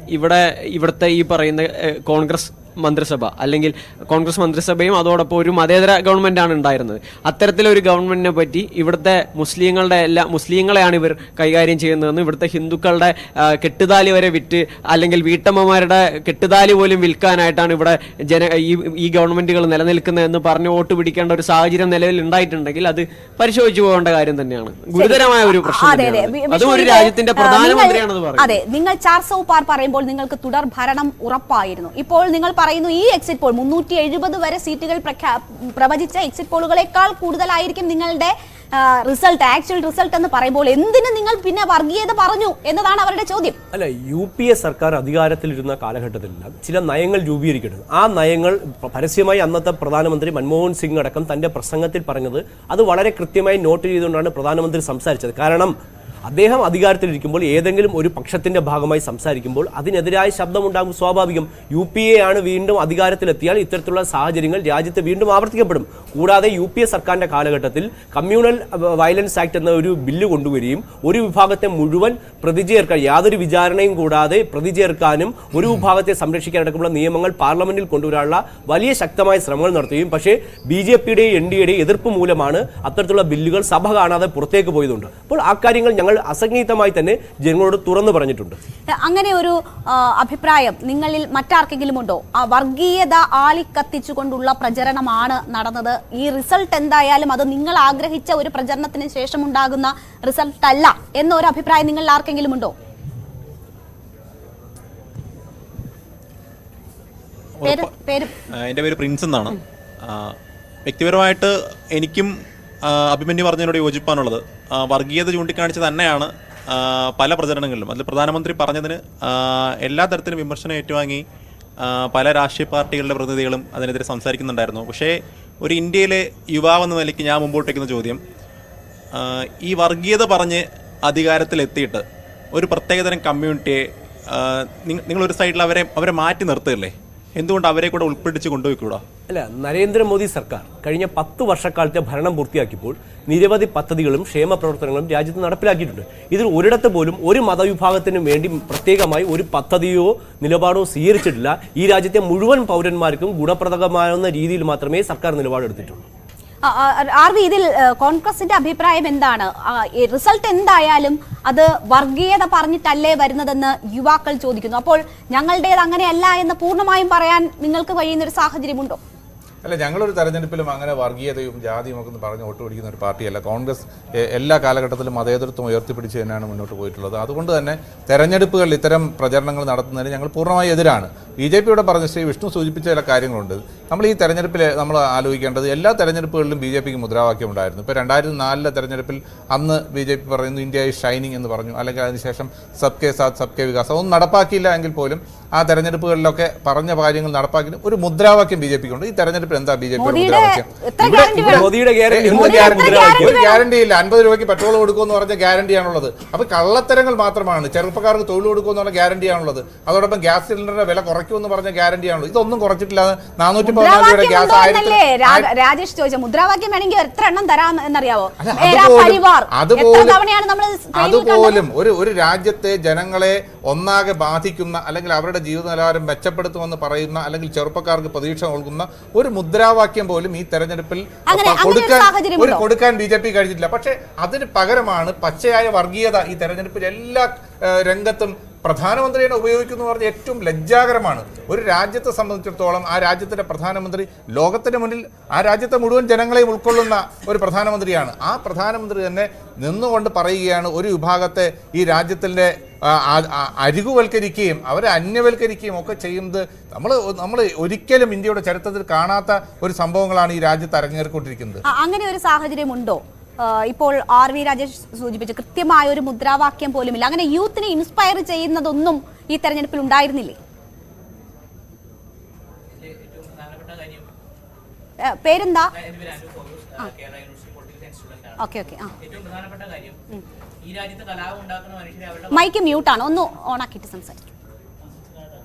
ഇവിടുത്തെ ഈ പറയുന്ന കോൺഗ്രസ് മന്ത്രിസഭ അല്ലെങ്കിൽ കോൺഗ്രസ് മന്ത്രിസഭയും അതോടൊപ്പം ഒരു മതേതര ഗവൺമെന്റാണ് ഉണ്ടായിരുന്നത്. അത്തരത്തിലൊരു ഗവൺമെന്റിനെ പറ്റി ഇവിടുത്തെ മുസ്ലിങ്ങളെയാണ് ഇവർ കൈകാര്യം ചെയ്യുന്നതെന്ന്, ഇവിടുത്തെ ഹിന്ദുക്കളുടെ കെട്ടുതാലി വരെ വിറ്റ് അല്ലെങ്കിൽ വീട്ടമ്മമാരുടെ കെട്ടുതാലി പോലും വിൽക്കാനായിട്ടാണ് ഇവിടെ ഈ ഗവൺമെന്റുകൾ നിലനിൽക്കുന്നതെന്ന് പറഞ്ഞ് വോട്ട് പിടിക്കേണ്ട ഒരു സാഹചര്യം നിലവിൽ ഉണ്ടായിട്ടുണ്ടെങ്കിൽ അത് പരിശോധിച്ചു പോകേണ്ട കാര്യം തന്നെയാണ്. ഗുരുതരമായ ഒരു പ്രശ്നം. അതും ഒരു രാജ്യത്തിന്റെ പ്രധാനമന്ത്രിയാണത് പറയുന്നത്. അതെ, നിങ്ങൾ 400 പാർ പറയുമ്പോൾ നിങ്ങൾക്ക് തുടർ ഭരണം ഉറപ്പായിരുന്നു. ഇപ്പോൾ നിങ്ങൾ പറയുന്നു ഈ എക്സിറ്റ് പോൾ 370 വരെ സീറ്റുകൾ പ്രവചിച്ച എക്സിറ്റ് പോളുകളെക്കാൾ കൂടുതലായിരിക്കും നിങ്ങളുടെ റിസൾട്ട്, ആക്ച്വൽ റിസൾട്ട് എന്ന് പറയുമ്പോൾ എന്തിന് നിങ്ങൾ പിന്നെ വർഗീയത പറഞ്ഞു എന്നതാണ് അവരുടെ ചോദ്യം. അല്ല, UPA സർക്കാർ അധികാരത്തിലിരുന്ന കാലഘട്ടത്തിലെല്ലാം ചില നയങ്ങൾ രൂപീകരിക്കുന്നത്. ആ നയങ്ങൾ പരസ്യമായി അന്നത്തെ പ്രധാനമന്ത്രി മൻമോഹൻ സിംഗ് അടക്കം തന്റെ പ്രസംഗത്തിൽ പറഞ്ഞത് അത് വളരെ കൃത്യമായി നോട്ട് ചെയ്തുകൊണ്ടാണ് പ്രധാനമന്ത്രി സംസാരിച്ചത്. കാരണം അദ്ദേഹം അധികാരത്തിലിരിക്കുമ്പോൾ ഏതെങ്കിലും ഒരു പക്ഷത്തിന്റെ ഭാഗമായി സംസാരിക്കുമ്പോൾ അതിനെതിരായ ശബ്ദമുണ്ടാകും, സ്വാഭാവികം. UPA ആണ് വീണ്ടും അധികാരത്തിലെത്തിയാൽ ഇത്തരത്തിലുള്ള സാഹചര്യങ്ങൾ രാജ്യത്ത് വീണ്ടും ആവർത്തിക്കപ്പെടും. കൂടാതെ UPA സർക്കാരിന്റെ കാലഘട്ടത്തിൽ കമ്മ്യൂണൽ വയലൻസ് ആക്ട് എന്ന ഒരു ബില്ല് കൊണ്ടുവരികയും ഒരു വിഭാഗത്തെ മുഴുവൻ പ്രതി ചേർക്കാൻ, യാതൊരു വിചാരണയും കൂടാതെ പ്രതി ചേർക്കാനും ഒരു വിഭാഗത്തെ സംരക്ഷിക്കാൻ അടക്കമുള്ള നിയമങ്ങൾ പാർലമെന്റിൽ കൊണ്ടുവരാനുള്ള വലിയ ശക്തമായ ശ്രമങ്ങൾ നടത്തുകയും പക്ഷേ BJPയുടെയും NDAയുടെയും എതിർപ്പ് മൂലമാണ് അത്തരത്തിലുള്ള ബില്ലുകൾ സഭ കാണാതെ പുറത്തേക്ക് പോയതുണ്ട്. അപ്പോൾ ആ കാര്യങ്ങൾ ഞങ്ങൾ അസംഗീതമായി തന്നെ ജനങ്ങളോട് തുറന്നു പറഞ്ഞിട്ടുണ്ട്. അങ്ങനെ ഒരു അഭിപ്രായം നിങ്ങളിൽ മറ്റാർക്കെങ്കിലും ഉണ്ടോ? ആ വർഗീയത ആളിക്കത്തിച്ചുകൊണ്ടുള്ള പ്രചരണമാണ് നടന്നത്, ഈ റിസൾട്ട് എന്തായാലും അത് നിങ്ങൾ ആഗ്രഹിച്ച ഒരു പ്രചരണത്തിന് ശേഷം ഉണ്ടാകുന്ന റിസൾട്ട് അല്ല എന്നൊരു അഭിപ്രായം നിങ്ങളിൽ ആർക്കെങ്കിലും ഉണ്ടോ? എൻ്റെ പേര് പ്രിൻസ് എന്നാണ്. വ്യക്തിപരമായിട്ട് എനിക്കും അഭിമന്യു പറഞ്ഞതിനോട് യോജിപ്പാനുള്ളത്, വർഗീയത ചൂണ്ടിക്കാണിച്ച് തന്നെയാണ് പല പ്രചരണങ്ങളിലും. അതിൽ പ്രധാനമന്ത്രി പറഞ്ഞതിന് എല്ലാ തരത്തിലും വിമർശനം ഏറ്റുവാങ്ങി പല രാഷ്ട്രീയ പാർട്ടികളുടെ പ്രതിനിധികളും അതിനെതിരെ സംസാരിക്കുന്നുണ്ടായിരുന്നു. പക്ഷേ ഒരു ഇന്ത്യയിലെ യുവാവെന്ന നിലയ്ക്ക് ഞാൻ മുമ്പോട്ട് വയ്ക്കുന്ന ചോദ്യം, ഈ വർഗീയത പറഞ്ഞ് അധികാരത്തിലെത്തിയിട്ട് ഒരു പ്രത്യേകതരം കമ്മ്യൂണിറ്റിയെ നിങ്ങളൊരു സൈഡിൽ അവരെ മാറ്റി നിർത്തുകയല്ലേ? എന്തുകൊണ്ട് അവരെ കൂടെ ഉൾപ്പെടുത്തി കൊണ്ടുപോയിക്കൂടാ? അല്ല, നരേന്ദ്രമോദി സർക്കാർ കഴിഞ്ഞ 10 വർഷക്കാലത്തെ ഭരണം പൂർത്തിയാക്കിയപ്പോൾ നിരവധി പദ്ധതികളും ക്ഷേമ പ്രവർത്തനങ്ങളും രാജ്യത്ത് നടപ്പിലാക്കിയിട്ടുണ്ട്. ഇതിൽ ഒരിടത്ത് പോലും ഒരു മതവിഭാഗത്തിനും വേണ്ടി പ്രത്യേകമായി ഒരു പദ്ധതിയോ നിലപാടോ സ്വീകരിച്ചിട്ടില്ല. ഈ രാജ്യത്തെ മുഴുവൻ പൗരന്മാർക്കും ഗുണപ്രദമാകുന്ന രീതിയിൽ മാത്രമേ സർക്കാർ നിലപാടെടുത്തിട്ടുള്ളൂ. RV, ഇതിൽ കോൺഗ്രസിന്റെ അഭിപ്രായം എന്താണ്? റിസൾട്ട് എന്തായാലും അത് വർഗീയത പറഞ്ഞിട്ടല്ലേ വരുന്നതെന്ന് യുവാക്കൾ ചോദിക്കുന്നു. അപ്പോൾ ഞങ്ങളുടേത് അങ്ങനെയല്ല എന്ന് പൂർണ്ണമായും പറയാൻ നിങ്ങൾക്ക് കഴിയുന്ന ഒരു സാഹചര്യമുണ്ടോ? അല്ല, ഞങ്ങളൊരു തെരഞ്ഞെടുപ്പിലും അങ്ങനെ വർഗീയതയും ജാതിയും ഒക്കെ പറഞ്ഞ് വോട്ട് പിടിക്കുന്ന ഒരു പാർട്ടിയല്ല. കോൺഗ്രസ് എല്ലാ കാലഘട്ടത്തിലും മതേതരത്വം ഉയർത്തിപ്പിടിച്ച് തന്നെയാണ് മുന്നോട്ട് പോയിട്ടുള്ളത്. അതുകൊണ്ട് തന്നെ തെരഞ്ഞെടുപ്പുകളിൽ ഇത്തരം പ്രചരണങ്ങൾ നടത്തുന്നതിന് ഞങ്ങൾ പൂർണ്ണമായി എതിരാണ്. BJPയുടെ പറഞ്ഞ ശ്രീ വിഷ്ണു സൂചിപ്പിച്ച ചില കാര്യങ്ങളുണ്ട്. നമ്മൾ ഈ തെരഞ്ഞെടുപ്പിൽ നമ്മൾ ആലോചിക്കേണ്ടത്, എല്ലാ തെരഞ്ഞെടുപ്പുകളിലും BJPക്ക് മുദ്രാവാക്യം ഉണ്ടായിരുന്നു. ഇപ്പോൾ 2004 തെരഞ്ഞെടുപ്പിൽ അന്ന് BJP പറയുന്നു ഇന്ത്യ ഈസ് ഷൈനിങ് എന്ന് പറഞ്ഞു, അല്ലെങ്കിൽ അതിനുശേഷം സബ്കെ സാത്ത് സബ്കെ വികാസ്, അതൊന്നും നടപ്പാക്കിയില്ല എങ്കിൽ പോലും ആ തെരഞ്ഞെടുപ്പുകളിലൊക്കെ പറഞ്ഞ കാര്യങ്ങൾ നടപ്പാക്കി ഒരു മുദ്രാവാക്യം BJPക്ക് ഉണ്ട്. ഈ തെരഞ്ഞെടുപ്പിൽ എന്താ BJPയുടെ മുദ്രാവാക്യം? ഒരു ഗ്യാരണ്ടി ഇല്ല. 50 രൂപയ്ക്ക് പെട്രോൾ കൊടുക്കുമെന്ന് പറഞ്ഞ ഗ്യാരണ്ടിയാണുള്ളത്. അപ്പോൾ കള്ളത്തരങ്ങൾ മാത്രമാണ്. ചെറുപ്പക്കാർക്ക് തൊഴിൽ കൊടുക്കുമെന്നുള്ള ഗ്യാരണ്ടിയാണുള്ളത്. അതോടൊപ്പം ഗ്യാസ് സിലിണ്ടറിന്റെ വില കുറയ്ക്കുമെന്ന് പറഞ്ഞ ഗ്യാരണ്ടിയാണുള്ളത്. ഇതൊന്നും കുറച്ചിട്ടില്ല. 414 രൂപയുടെ ഗ്യാസ് രാജേഷ് ചോദിച്ച മുദ്രാവാക്യം വേണമെങ്കിൽ എത്ര എണ്ണം തരാം എന്നറിയാവോ? അതുപോലും ഒരു രാജ്യത്തെ ജനങ്ങളെ ഒന്നാകെ ബാധിക്കുന്ന, അല്ലെങ്കിൽ അവരുടെ ജീവിത നിലവാരം മെച്ചപ്പെടുത്തുമെന്ന് പറയുന്ന, അല്ലെങ്കിൽ ചെറുപ്പക്കാർക്ക് പ്രതീക്ഷ നൽകുന്ന ഒരു മുദ്രാവാക്യം പോലും ഈ തെരഞ്ഞെടുപ്പിൽ കൊടുക്കാൻ BJP കഴിഞ്ഞിട്ടില്ല. പക്ഷേ അതിന് പകരമാണ് പച്ചയായ വർഗീയത ഈ തെരഞ്ഞെടുപ്പിൽ എല്ലാ രംഗത്തും പ്രധാനമന്ത്രിയെ ഉപയോഗിക്കുന്നു പറഞ്ഞാൽ ഏറ്റവും ലജ്ജാകരമാണ്. ഒരു രാജ്യത്തെ സംബന്ധിച്ചിടത്തോളം ആ രാജ്യത്തിന്റെ പ്രധാനമന്ത്രി ലോകത്തിന് മുന്നിൽ ആ രാജ്യത്തെ മുഴുവൻ ജനങ്ങളെയും ഉൾക്കൊള്ളുന്ന ഒരു പ്രധാനമന്ത്രിയാണ്. ആ പ്രധാനമന്ത്രി തന്നെ നിന്നുകൊണ്ട് പറയുകയാണ് ഒരു വിഭാഗത്തെ ഈ രാജ്യത്തിൻ്റെ അരികുവൽക്കരിക്കുകയും അവരെ അന്യവൽക്കരിക്കുകയും ഒക്കെ ചെയ്യുന്നത് നമ്മൾ ഒരിക്കലും ഇന്ത്യയുടെ ചരിത്രത്തിൽ കാണാത്ത ഒരു സംഭവങ്ങളാണ് ഈ രാജ്യത്ത് അരങ്ങേറിക്കൊണ്ടിരിക്കുന്നത്. അങ്ങനെ ഒരു സാഹചര്യമുണ്ടോ? ഇപ്പോൾ RV രാജേഷ് സൂചിപ്പിച്ചു, കൃത്യമായ ഒരു മുദ്രാവാക്യം പോലുമില്ല. അങ്ങനെ യൂത്തിനെ ഇൻസ്പയർ ചെയ്യുന്നതൊന്നും ഈ തെരഞ്ഞെടുപ്പിൽ ഉണ്ടായിരുന്നില്ലേ? പേരെന്താ? മൈക്ക് മ്യൂട്ടാണ്, ഒന്ന് ഓണാക്കിയിട്ട് സംസാരിക്കും.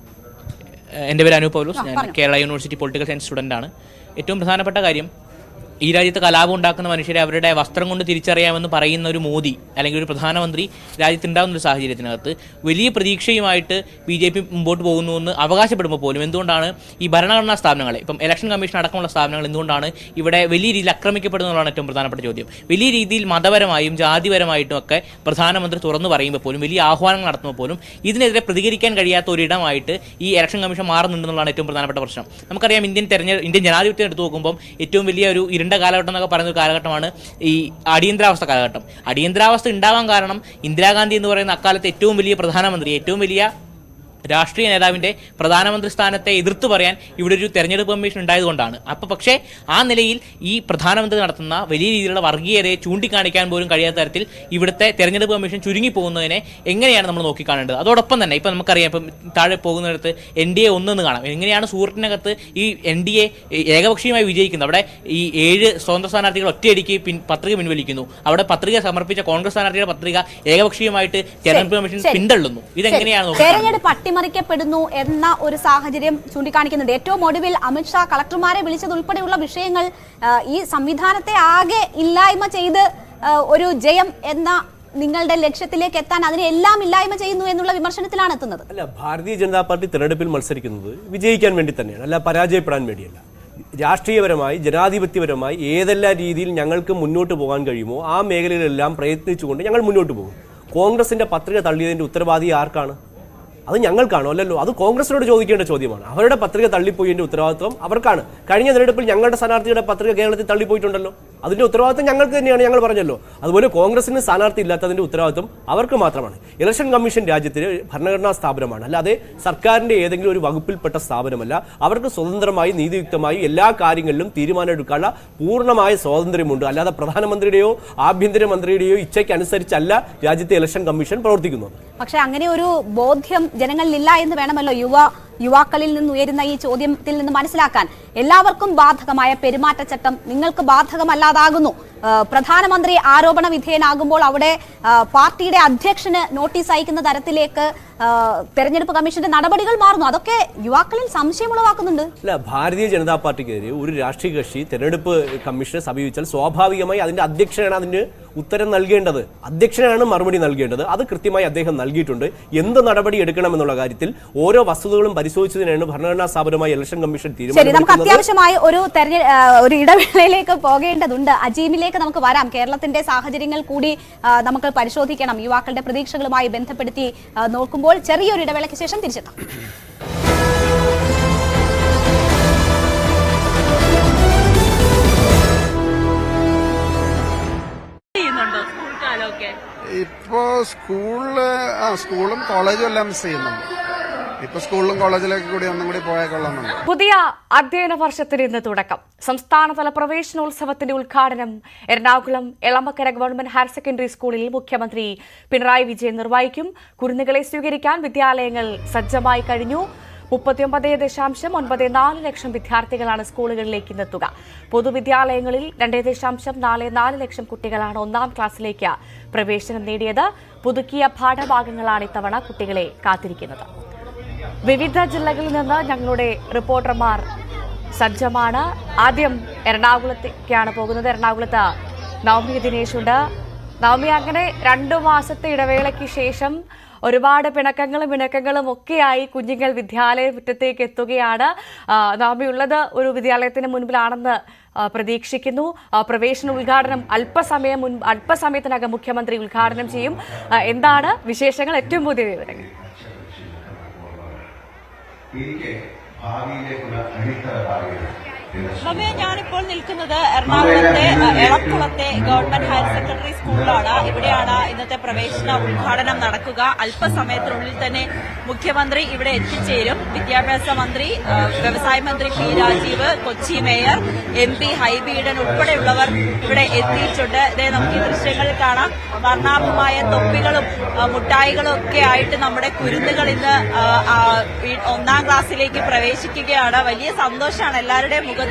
എൻ്റെ പേര് അനു പൗലോസ്, ഞാൻ Kerala university political science student ആണ്. ഏറ്റവും പ്രധാനപ്പെട്ട കാര്യം, ഈ രാജ്യത്ത് കലാപം ഉണ്ടാക്കുന്ന മനുഷ്യരെ അവരുടെ വസ്ത്രം കൊണ്ട് തിരിച്ചറിയാമെന്ന് പറയുന്ന ഒരു മോദി അല്ലെങ്കിൽ ഒരു പ്രധാനമന്ത്രി രാജ്യത്തുണ്ടാകുന്ന ഒരു സാഹചര്യത്തിനകത്ത് വലിയ പ്രതീക്ഷയുമായിട്ട് BJP മുമ്പോട്ട് പോകുന്നു എന്ന് അവകാശപ്പെടുമ്പോൾ പോലും എന്തുകൊണ്ടാണ് ഈ ഭരണഘടനാ സ്ഥാപനങ്ങളെ, ഇപ്പം ഇലക്ഷൻ കമ്മീഷൻ അടക്കമുള്ള സ്ഥാപനങ്ങൾ എന്തുകൊണ്ടാണ് ഇവിടെ വലിയ രീതിയിൽ ആക്രമിക്കപ്പെടുന്നതാണ് ഏറ്റവും പ്രധാനപ്പെട്ട ചോദ്യം. വലിയ രീതിയിൽ മതപരമായും ജാതിപരമായിട്ടും ഒക്കെ പ്രധാനമന്ത്രി തുറന്നു പറയുമ്പോൾ പോലും, വലിയ ആഹ്വാനങ്ങൾ നടത്തുമ്പോൾ പോലും ഇതിനെതിരെ പ്രതികരിക്കാൻ കഴിയാത്ത ഒരിടമായിട്ട് ഈ ഇലക്ഷൻ കമ്മീഷൻ മാറുന്നുണ്ടെന്നുള്ളതാണ് ഏറ്റവും പ്രധാനപ്പെട്ട പ്രശ്നം. നമുക്കറിയാം, ഇന്ത്യൻ ജനാധിപത്യം എടുത്തു നോക്കുമ്പോൾ ഏറ്റവും വലിയ ഒരു ഇരുണ്ട കാലഘട്ടം എന്നൊക്കെ പറയുന്ന ഒരു കാലഘട്ടമാണ് ഈ അടിയന്തരാവസ്ഥ കാലഘട്ടം. അടിയന്തരാവസ്ഥ ഉണ്ടാവാൻ കാരണം ഇന്ദിരാഗാന്ധി എന്ന് പറയുന്ന അക്കാലത്ത് ഏറ്റവും വലിയ പ്രധാനമന്ത്രി, ഏറ്റവും വലിയ രാഷ്ട്രീയ നേതാവിന്റെ പ്രധാനമന്ത്രി സ്ഥാനത്തെ എതിർത്ത് പറയാൻ ഇവിടെ ഒരു തെരഞ്ഞെടുപ്പ് കമ്മീഷൻ ഉണ്ടായതുകൊണ്ടാണ്. അപ്പോൾ പക്ഷേ ആ നിലയിൽ ഈ പ്രധാനമന്ത്രി നടത്തുന്ന വലിയ രീതിയിലുള്ള വർഗീയതയെ ചൂണ്ടിക്കാണിക്കാൻ പോലും കഴിയാത്ത തരത്തിൽ ഇവിടുത്തെ തെരഞ്ഞെടുപ്പ് കമ്മീഷൻ ചുരുങ്ങി പോകുന്നതിനെ എങ്ങനെയാണ് നമ്മൾ നോക്കിക്കാണേണ്ടത്? അതോടൊപ്പം തന്നെ ഇപ്പം നമുക്കറിയാം, ഇപ്പം താഴെ പോകുന്നിടത്ത് NDA 1 കാണാം. എങ്ങനെയാണ് സൂറത്തിനകത്ത് ഈ NDA ഏകപക്ഷീയമായി വിജയിക്കുന്നത്? അവിടെ ഈ 7 സ്വതന്ത്ര സ്ഥാനാർത്ഥികൾ ഒറ്റയടിക്ക് പത്രിക പിൻവലിക്കുന്നു. അവിടെ പത്രിക സമർപ്പിച്ച കോൺഗ്രസ് സ്ഥാനാർത്ഥിയുടെ പത്രിക ഏകപക്ഷീയമായിട്ട് തെരഞ്ഞെടുപ്പ് കമ്മീഷൻ പിന്തള്ളുന്നു. ഇതെങ്ങനെയാണ് നോക്കുന്നത്? മറിക്കപ്പെടുന്നു എന്ന ഒരു സാഹചര്യം ചൂണ്ടിക്കാണിക്കുന്നുണ്ട്. ഏറ്റവും ഒടുവിൽ അമിത്ഷാ കളക്ടർമാരെ വിളിച്ചതുൾപ്പെടെയുള്ള വിഷയങ്ങൾ ഈ സംവിധാനത്തെ ആകെ ഇല്ലായ്മ ചെയ്ത് ഒരു ജയം എന്ന നിങ്ങളുടെ ലക്ഷ്യത്തിലേക്ക് എത്താൻ അതിനെ എല്ലാം ഇല്ലായ്മ ചെയ്യുന്നു എന്നുള്ള വിമർശനത്തിലാണ് എത്തുന്നത്. അല്ല, ഭാരതീയ ജനതാ പാർട്ടി തെരഞ്ഞെടുപ്പിൽ മത്സരിക്കുന്നത് വിജയിക്കാൻ വേണ്ടി തന്നെയാണ്, അല്ല പരാജയപ്പെടാൻ വേണ്ടിയല്ല. രാഷ്ട്രീയപരമായി ജനാധിപത്യപരമായി ഏതെല്ലാം രീതിയിൽ ഞങ്ങൾക്ക് മുന്നോട്ട് പോകാൻ കഴിയുമോ ആ മേഖലയിലെല്ലാം പ്രയത്നിച്ചുകൊണ്ട് ഞങ്ങൾ മുന്നോട്ട് പോകും. കോൺഗ്രസിന്റെ പത്രിക തള്ളിയതിന്റെ ഉത്തരവാദി ആർക്കാണ്? അത് ഞങ്ങൾക്കാണോ? അല്ലല്ലോ, അത് കോൺഗ്രസിനോട് ചോദിക്കേണ്ട ചോദ്യമാണ്. അവരുടെ പത്രിക തള്ളിപ്പോയതിന്റെ ഉത്തരവാദിത്വം അവർക്കാണ്. കഴിഞ്ഞ തെരഞ്ഞെടുപ്പിൽ ഞങ്ങളുടെ സ്ഥാനാർത്ഥിയുടെ പത്രിക കേരളത്തിൽ തള്ളിപ്പോയിട്ടുണ്ടല്ലോ, അതിന്റെ ഉത്തരവാദിത്വം ഞങ്ങൾക്ക് തന്നെയാണ്, ഞങ്ങൾ പറഞ്ഞല്ലോ. അതുപോലെ കോൺഗ്രസിന് സ്ഥാനാർത്ഥി ഇല്ലാത്തതിന്റെ ഉത്തരവാദിത്വം അവർക്ക് മാത്രമാണ്. ഇലക്ഷൻ കമ്മീഷൻ രാജ്യത്തിന് ഭരണഘടനാ സ്ഥാപനമാണ്, അല്ലാതെ സർക്കാരിന്റെ ഏതെങ്കിലും ഒരു വകുപ്പിൽപ്പെട്ട സ്ഥാപനമല്ല. അവർക്ക് സ്വതന്ത്രമായി നീതിയുക്തമായി എല്ലാ കാര്യങ്ങളിലും തീരുമാനമെടുക്കാനുള്ള പൂർണ്ണമായ സ്വാതന്ത്ര്യമുണ്ട്. അല്ലാതെ പ്രധാനമന്ത്രിയുടെയോ ആഭ്യന്തരമന്ത്രിയുടെയോ ഇച്ഛയ്ക്കനുസരിച്ചല്ല രാജ്യത്തെ ഇലക്ഷൻ കമ്മീഷൻ പ്രവർത്തിക്കുന്നത്. പക്ഷേ അങ്ങനെ ഒരു ബോധ്യം ജനങ്ങളിലില്ല എന്ന് വേണമല്ലോ യുവാക്കളിൽ നിന്ന് ഉയരുന്ന ഈ ചോദ്യത്തിൽ നിന്ന് മനസ്സിലാക്കാൻ. എല്ലാവർക്കും ബാധകമായ പെരുമാറ്റച്ചട്ടം നിങ്ങൾക്ക് ബാധകമല്ലാതാകുന്നു. പ്രധാനമന്ത്രി ആരോപണ വിധേയനാകുമ്പോൾ അവിടെ പാർട്ടിയുടെ അധ്യക്ഷന് നോട്ടീസ് അയക്കുന്ന തരത്തിലേക്ക് തെരഞ്ഞെടുപ്പ് കമ്മീഷന്റെ നടപടികൾ മാറുന്നു. അതൊക്കെ യുവാക്കളിൽ സംശയം ഉളവാക്കുന്നുണ്ട്. അല്ല, ഭാരതീയ ജനതാ പാർട്ടിക്കെതിരെ ഒരു രാഷ്ട്രീയ കക്ഷി തെരഞ്ഞെടുപ്പ് കമ്മീഷനെ സമീപിച്ചാൽ സ്വാഭാവികമായി അതിന്റെ അധ്യക്ഷനാണ് അതിന് ഉത്തരം നൽകേണ്ടത്, അധ്യക്ഷനാണ് മറുപടി നൽകേണ്ടത്. അത് കൃത്യമായി അദ്ദേഹം നൽകിയിട്ടുണ്ട്. എന്ത് നടപടി എടുക്കണമെന്നുള്ള കാര്യത്തിൽ ഓരോ വസ്തുതകളും പരിശോധിച്ചതിനാണ് ഭരണഘടനാ സ്ഥാപനമായ ഇലക്ഷൻ കമ്മീഷൻ തീരുമാനം. നമുക്ക് അത്യാവശ്യമായി ഒരു ഇടവേളയിലേക്ക് പോകേണ്ടതുണ്ട്. അജീമിലേക്ക് നമുക്ക് വരാം. കേരളത്തിന്റെ സാഹചര്യങ്ങൾ കൂടി നമുക്ക് പരിശോധിക്കണം. യുവാക്കളുടെ പ്രതീക്ഷകളുമായി ബന്ധപ്പെടുത്തി നോക്കുമ്പോൾ ചെറിയൊരു ഇടവേളയ്ക്ക് ശേഷം തിരിച്ചെത്താം. ഇപ്പോ സ്കൂളും കോളേജും എല്ലാം മിസ് ചെയ്യുന്നുണ്ട്. ഇപ്പൊ സ്കൂളിലും കോളേജിലേക്ക് കൂടി ഒന്നും കൂടി പോയാൽ കൊള്ളാമെന്നുണ്ട്. പുതിയ അധ്യയന വർഷത്തിന് ഇന്ന് തുടക്കം. സംസ്ഥാനതല പ്രവേശനോത്സവത്തിന്റെ ഉദ്ഘാടനം Ernakulam Elamakkara government higher secondary സ്കൂളിൽ മുഖ്യമന്ത്രി പിണറായി വിജയൻ നിർവഹിക്കും. കുരുന്നുകളെ സ്വീകരിക്കാൻ വിദ്യാലയങ്ങൾ സജ്ജമായി കഴിഞ്ഞു. 39.94 ലക്ഷം വിദ്യാർത്ഥികളാണ് സ്കൂളുകളിലേക്ക് ഇന്നെത്തുക. പൊതുവിദ്യാലയങ്ങളിൽ 2.44 ലക്ഷം കുട്ടികളാണ് 1ാം ക്ലാസ്സിലേക്ക് പ്രവേശനം നേടിയത്. പുതുക്കിയ പാഠഭാഗങ്ങളാണ് ഇത്തവണ കുട്ടികളെ കാത്തിരിക്കുന്നത്. വിവിധ ജില്ലകളിൽ നിന്ന് ഞങ്ങളുടെ റിപ്പോർട്ടർമാർ സജ്ജമാണ്. ആദ്യം എറണാകുളത്തേക്കാണ് പോകുന്നത്. എറണാകുളത്ത് നവമി ദിനേശ് ഉണ്ട്. നവമി, അങ്ങനെ 2 മാസത്തെ ഇടവേളയ്ക്ക് ശേഷം ഒരുപാട് പിണക്കങ്ങളും ഒക്കെയായി കുഞ്ഞുങ്ങൾ വിദ്യാലയ മുറ്റത്തേക്ക് എത്തുകയാണ്. നവമി ഉള്ളത് ഒരു വിദ്യാലയത്തിന് മുൻപിലാണെന്ന് പ്രതീക്ഷിക്കുന്നു. പ്രവേശന ഉദ്ഘാടനം അല്പസമയത്തിനകം മുഖ്യമന്ത്രി ഉദ്ഘാടനം ചെയ്യും. എന്താണ് വിശേഷങ്ങൾ? ഏറ്റവും പുതിയ വിവരങ്ങൾ. ഞാനിപ്പോൾ നിൽക്കുന്നത് എറണാകുളത്തെ എളക്കുളത്തെ ഗവൺമെന്റ് ഹയർ സെക്കൻഡറി സ്കൂളിലാണ്. ഇവിടെയാണ് ഇന്നത്തെ പ്രവേശന ഉദ്ഘാടനം നടക്കുക. അല്പസമയത്തിനുള്ളിൽ തന്നെ മുഖ്യമന്ത്രി ഇവിടെ എത്തിച്ചേരും. വിദ്യാഭ്യാസ മന്ത്രി, വ്യവസായ മന്ത്രി P Rajeev, Kochi mayor, MP Hibi Eden ഉൾപ്പെടെയുള്ളവർ ഇവിടെ എത്തിയിട്ടുണ്ട്. നമുക്ക് ഈ ദൃശ്യങ്ങളിൽ കാണാം. വർണ്ണാഭമായ തൊപ്പികളും മുട്ടായികളും ഒക്കെ ആയിട്ട് നമ്മുടെ കുരുന്നുകൾ ഇന്ന് 1ാം ക്ലാസ്സിലേക്ക് പ്രവേശിക്കുകയാണ്. വലിയ സന്തോഷമാണ് എല്ലാവരുടെയും മുഖത്ത്.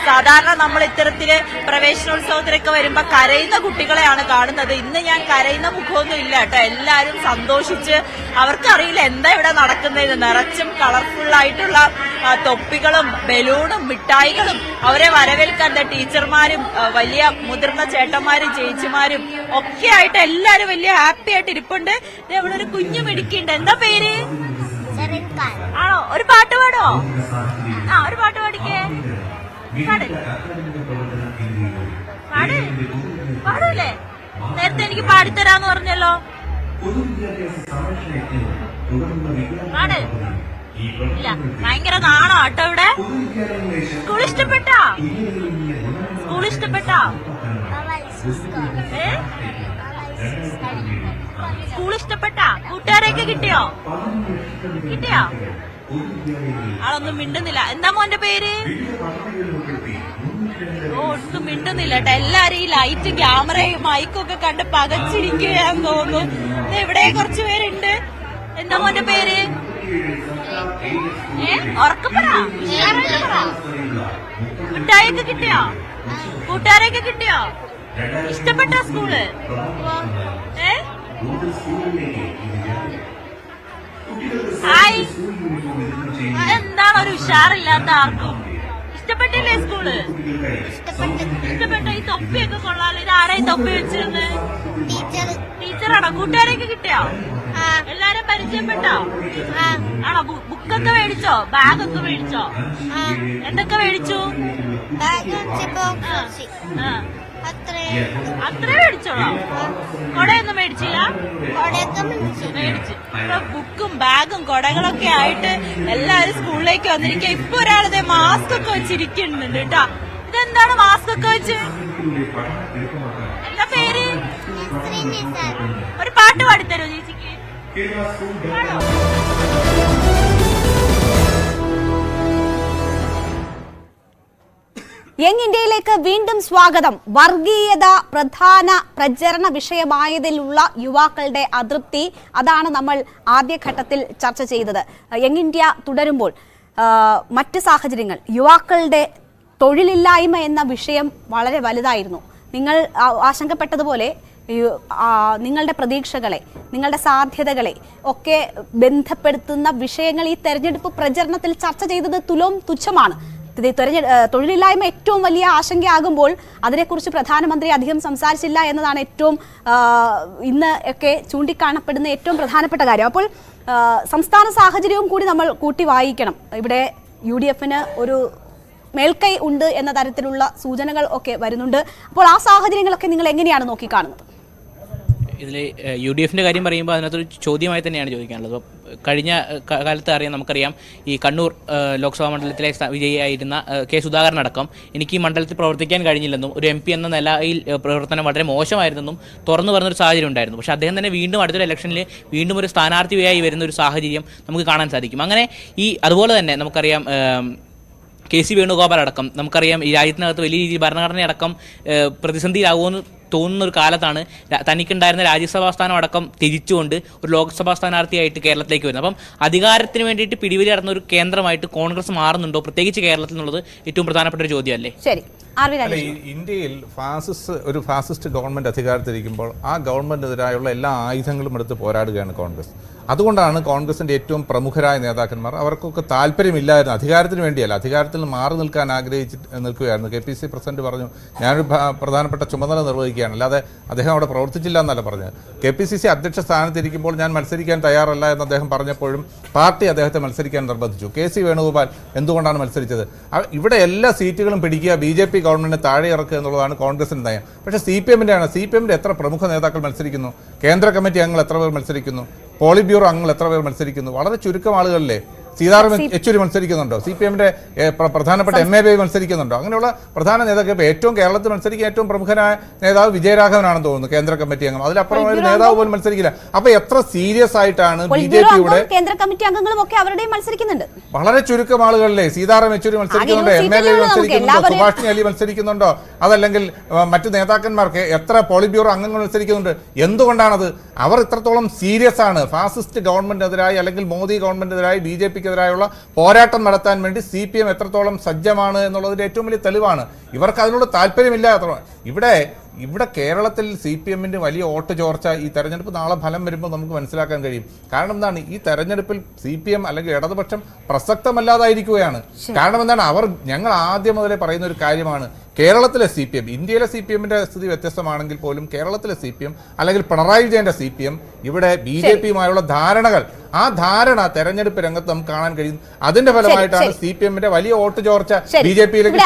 സാധാരണ നമ്മൾ ഇത്തരത്തില് പ്രവേശനോത്സവത്തിലൊക്കെ വരുമ്പോ കരയുന്ന കുട്ടികളെയാണ് കാണുന്നത്. ഇന്ന് ഞാൻ കരയുന്ന മുഖമൊന്നും ഇല്ല കേട്ടോ. എല്ലാവരും സന്തോഷിച്ച്, അവർക്കറിയില്ല എന്താ ഇവിടെ നടക്കുന്നതെന്ന്. നിറച്ചും കളർഫുൾ ആയിട്ടുള്ള തൊപ്പികളും ബലൂണും മിഠായികളും. അവരെ വരവേൽക്കാൻ ടീച്ചർമാരും വലിയ മുതിർന്ന ചേട്ടന്മാരും ചേച്ചിമാരും ഒക്കെ ആയിട്ട് എല്ലാവരും വലിയ ഹാപ്പി ആയിട്ട് ഇരിപ്പുണ്ട്. ഇവിടെ ഒരു കുഞ്ഞു മിടുക്കിണ്ട്. എന്താ പേര്? ആണോ? ഒരു പാട്ട് പാടോ? ഒരു പാട്ട് പാടിക്കേ. പാടൂലേ? നേരത്തെ എനിക്ക് പാടിത്തരാന്ന് പറഞ്ഞല്ലോ. പാട്. ഇല്ല, ഭയങ്കര നാണോ കേട്ടോ ഇവിടെ. സ്കൂൾ ഇഷ്ടപ്പെട്ടാ? സ്കൂൾ ഇഷ്ടപ്പെട്ടാ? കൂട്ടുകാരെയൊക്കെ കിട്ടിയോ? ആളൊന്നും മിണ്ടുന്നില്ല. എന്താ മോന്റെ പേര്? ഒട്ടും മിണ്ടുന്നില്ല കേട്ടോ. എല്ലാരും ഈ ലൈറ്റ്, ക്യാമറയും മൈക്കും ഒക്കെ കണ്ട് പകച്ചിരിക്കുകയാന്ന് തോന്നുന്നു. ഇവിടെ കുറച്ചു പേരുണ്ട്. എന്താ മോന്റെ പേര്? ഉറക്കപ്പെടാ. മിഠായിയൊക്കെ കിട്ടിയോ? കൂട്ടുകാരെയൊക്കെ കിട്ടിയോ? ഇഷ്ടപ്പെട്ട സ്കൂള്? ഹായ്. എന്താണ് ഒരു ഉഷാറില്ലാത്ത ആർക്കും? ഇഷ്ടപ്പെട്ടില്ലേ സ്കൂള്? ഇഷ്ടപ്പെട്ട. ഈ തൊപ്പിയൊക്കെ കൊള്ളാലോ. ഇത് ആരാ ഈ തൊപ്പി വെച്ചിരുന്നത്? ടീച്ചറാണോ? കൂട്ടുകാരെയൊക്കെ കിട്ടിയോ? എല്ലാരും പരിചയപ്പെട്ടോ? ആണോ? ബുക്കൊക്കെ മേടിച്ചോ? ബാഗൊക്കെ മേടിച്ചോ? എന്തൊക്കെ മേടിച്ചു? അത്രേ മേടിച്ചോളോ? കൊടയൊന്നും മേടിച്ചില്ല? മേടിച്ചു. ഇപ്പൊ ബുക്കും ബാഗും കൊടകളൊക്കെ ആയിട്ട് എല്ലാരും സ്കൂളിലേക്ക് വന്നിരിക്കുക. ഇപ്പൊ ഒരാളതെ മാസ്ക് ഒക്കെ വെച്ചിരിക്കുന്നുണ്ട് കേട്ടോ. ഇതെന്താണ് മാസ്ക് ഒക്കെ വെച്ച്? എന്താ പേര്? ഒരു പാട്ട് പാടിത്തരോ ചേച്ചിക്ക്? യങ് ഇന്ത്യയിലേക്ക് വീണ്ടും സ്വാഗതം. വർഗീയത പ്രധാന പ്രചരണ വിഷയമായതിലുള്ള യുവാക്കളുടെ അതൃപ്തി, അതാണ് നമ്മൾ ആദ്യഘട്ടത്തിൽ ചർച്ച ചെയ്തത്. യങ് ഇന്ത്യ തുടരുമ്പോൾ മറ്റ് സാഹചര്യങ്ങൾ, യുവാക്കളുടെ തൊഴിലില്ലായ്മ എന്ന വിഷയം വളരെ വലുതായിരുന്നു. നിങ്ങൾ ആശങ്കപ്പെട്ടതുപോലെ നിങ്ങളുടെ പ്രതീക്ഷകളെ, നിങ്ങളുടെ സാധ്യതകളെ ഒക്കെ ബന്ധപ്പെടുത്തുന്ന വിഷയങ്ങൾ ഈ തെരഞ്ഞെടുപ്പ് പ്രചരണത്തിൽ ചർച്ച ചെയ്തത് തുച്ഛമാണ്. തൊഴിലില്ലായ്മ ഏറ്റവും വലിയ ആശങ്കയാകുമ്പോൾ അതിനെക്കുറിച്ച് പ്രധാനമന്ത്രി അധികം സംസാരിച്ചില്ല എന്നതാണ് ഏറ്റവും ഇന്ന് ഒക്കെ ചൂണ്ടിക്കാണപ്പെടുന്ന ഏറ്റവും പ്രധാനപ്പെട്ട കാര്യം. അപ്പോൾ സംസ്ഥാന സാഹചര്യവും കൂടി നമ്മൾ കൂട്ടി വായിക്കണം. ഇവിടെ UDF-ന് ഒരു മേൽക്കൈ ഉണ്ട് എന്ന തരത്തിലുള്ള സൂചനകൾ ഒക്കെ വരുന്നുണ്ട്. അപ്പോൾ ആ സാഹചര്യങ്ങളൊക്കെ നിങ്ങൾ എങ്ങനെയാണ് നോക്കിക്കാണുന്നത്? ഇതിൽ UDF-ന്റെ കാര്യം പറയുമ്പോൾ അതിനകത്തൊരു ചോദ്യമായി തന്നെയാണ് ചോദിക്കാനുള്ളത്. കഴിഞ്ഞ കാലത്ത് നമുക്കറിയാം ഈ കണ്ണൂർ ലോക്സഭാ മണ്ഡലത്തിലെ വിജയിയായിരുന്ന കെ സുധാകരൻ അടക്കം എനിക്ക് ഈ മണ്ഡലത്തിൽ പ്രവർത്തിക്കാൻ കഴിഞ്ഞില്ലെന്നും ഒരു MP എന്ന നിലയിൽ പ്രവർത്തനം വളരെ മോശമായിരുന്നെന്നും തുറന്നു പറഞ്ഞൊരു സാഹചര്യം ഉണ്ടായിരുന്നു. പക്ഷേ അദ്ദേഹം തന്നെ വീണ്ടും അടുത്തൊരു ഇലക്ഷനിൽ വീണ്ടും ഒരു സ്ഥാനാർത്ഥിയായി വരുന്ന ഒരു സാഹചര്യം നമുക്ക് കാണാൻ സാധിക്കും. അങ്ങനെ അതുപോലെ തന്നെ നമുക്കറിയാം KC വേണുഗോപാൽ അടക്കം, നമുക്കറിയാം ഈ രാജ്യത്തിനകത്ത് വലിയ രീതിയിൽ ഭരണഘടനയടക്കം പ്രതിസന്ധിയിലാകുമെന്ന് തോന്നുന്ന ഒരു കാലത്താണ് തനിക്കുണ്ടായിരുന്ന രാജ്യസഭാ സ്ഥാനം അടക്കം തിരിച്ചുകൊണ്ട് ഒരു ലോക്സഭാ സ്ഥാനാർത്ഥിയായിട്ട് കേരളത്തിലേക്ക് വരുന്നത്. അപ്പം അധികാരത്തിന് വേണ്ടിയിട്ട് പിടിവലി നടന്ന ഒരു കേന്ദ്രമായിട്ട് കോൺഗ്രസ് മാറുന്നുണ്ടോ, പ്രത്യേകിച്ച് കേരളത്തിൽ എന്നുള്ളത് ഏറ്റവും പ്രധാനപ്പെട്ട ഒരു ചോദ്യമല്ലേ? ശരി. ഇന്ത്യയിൽ ഒരു ഫാസിസ്റ്റ് ഗവൺമെന്റ് അധികാരത്തിലിരിക്കുമ്പോൾ ആ ഗവൺമെന്റിനെതിരായുള്ള എല്ലാ ആയുധങ്ങളും എടുത്ത് പോരാടുകയാണ് കോൺഗ്രസ്. അതുകൊണ്ടാണ് കോൺഗ്രസിന്റെ ഏറ്റവും പ്രമുഖരായ നേതാക്കന്മാർ, അവർക്കൊക്കെ താല്പര്യമില്ലായിരുന്നു, അധികാരത്തിന് വേണ്ടിയല്ല, അധികാരത്തിൽ നിന്ന് മാറി നിൽക്കാൻ ആഗ്രഹിച്ച് നിൽക്കുകയായിരുന്നു. KPC പ്രസിഡന്റ് പറഞ്ഞു, ഞാനൊരു പ്രധാനപ്പെട്ട ചുമതല നിർവഹിക്കുകയാണ്, അല്ലാതെ അദ്ദേഹം അവിടെ പ്രവർത്തിച്ചില്ല എന്നല്ല പറഞ്ഞത്. KPCC അധ്യക്ഷ സ്ഥാനത്തിരിക്കുമ്പോൾ ഞാൻ മത്സരിക്കാൻ തയ്യാറല്ല എന്ന് അദ്ദേഹം പറഞ്ഞപ്പോഴും പാർട്ടി അദ്ദേഹത്തെ മത്സരിക്കാൻ നിർബന്ധിച്ചു. KC വേണുഗോപാൽ എന്തുകൊണ്ടാണ് മത്സരിച്ചത്? ഇവിടെ എല്ലാ സീറ്റുകളും പിടിക്കുക, BJP ഗവൺമെന്റിനെ താഴെ ഇറക്കുക എന്നുള്ളതാണ് കോൺഗ്രസിന്റെ നയം. പക്ഷേ CPM-ന്റെ എത്ര പ്രമുഖ നേതാക്കൾ മത്സരിക്കുന്നു? കേന്ദ്ര കമ്മിറ്റി അംഗങ്ങൾ എത്ര പേർ മത്സരിക്കുന്നു? പോളിറ്റ് ബ്യൂറോ അംഗങ്ങൾ എത്ര പേർ മത്സരിക്കുന്നു? വളരെ ചുരുക്കം ആളുകളിലെ. സീതാറാം യെച്ചൂരി മത്സരിക്കുന്നുണ്ടോ? CPM-ന്റെ പ്രധാനപ്പെട്ട MA മത്സരിക്കുന്നുണ്ടോ? അങ്ങനെയുള്ള പ്രധാന നേതാക്കൾ ഇപ്പോൾ ഏറ്റവും കേരളത്തിൽ മത്സരിക്കുന്ന ഏറ്റവും പ്രമുഖനായ നേതാവ് വിജയരാഘവനാണെന്ന് തോന്നുന്നു, കേന്ദ്ര കമ്മിറ്റി അംഗം. അതിലപ്പുറം ഒരു നേതാവ് പോലും മത്സരിക്കില്ല. അപ്പൊ എത്ര സീരിയസ് ആയിട്ടാണ് BJP-യുടെ കേന്ദ്ര കമ്മിറ്റി അംഗങ്ങളും ഒക്കെ അവരുടെയും മത്സരിക്കുന്നുണ്ട്. വളരെ ചുരുക്കം ആളുകളിലെ. സീതാറാം യെച്ചൂരി മത്സരിക്കുന്നുണ്ടോ? MLA മത്സരിക്കുന്നുണ്ടോ? സുഭാഷിണി അലി മത്സരിക്കുന്നുണ്ടോ? അതല്ലെങ്കിൽ മറ്റു നേതാക്കന്മാർക്ക് എത്ര പോളിറ്റ് ബ്യൂറോ അംഗങ്ങൾ മത്സരിക്കുന്നുണ്ട്? എന്തുകൊണ്ടാണത്? അവർ ഇത്രത്തോളം സീരിയസ് ആണ്. ഫാസിസ്റ്റ് ഗവൺമെന്റിനെതിരായി അല്ലെങ്കിൽ മോദി ഗവൺമെന്റിനെതിരായി BJP-ക്കെതിരായുള്ള പോരാട്ടം നടത്താൻ വേണ്ടി CPM എത്രത്തോളം സജ്ജമാണ് എന്നുള്ളതിന്റെ ഏറ്റവും വലിയ തെളിവാണ്. ഇവർക്ക് അതിനുള്ള താല്പര്യമില്ല. ഇവിടെ കേരളത്തിൽ CPM-ന്റെ വലിയ വോട്ട് ചോർച്ച ഈ തെരഞ്ഞെടുപ്പ് നാളെ ഫലം വരുമ്പോൾ നമുക്ക് മനസ്സിലാക്കാൻ കഴിയും. കാരണം എന്താണ്? ഈ തെരഞ്ഞെടുപ്പിൽ CPM അല്ലെങ്കിൽ ഇടതുപക്ഷം പ്രസക്തമല്ലാതായിരിക്കുകയാണ്. കാരണം എന്താണ്? ഞങ്ങൾ ആദ്യം മുതലേ പറയുന്ന ഒരു കാര്യമാണ്, കേരളത്തിലെ CPM, ഇന്ത്യയിലെ CPM-ന്റെ സ്ഥിതി വ്യത്യസ്തമാണെങ്കിൽ പോലും കേരളത്തിലെ CPM അല്ലെങ്കിൽ പിണറായി വിജയന്റെ CPM ഇവിടെ BJP-യുമായുള്ള ധാരണകൾ, ആ ധാരണ തെരഞ്ഞെടുപ്പ് രംഗത്ത് നമുക്ക് കാണാൻ കഴിയും. അതിന്റെ ഫലമായിട്ടാണ് CPM-ന്റെ വലിയ വോട്ട് ചോർച്ച BJP-യിലേക്ക്.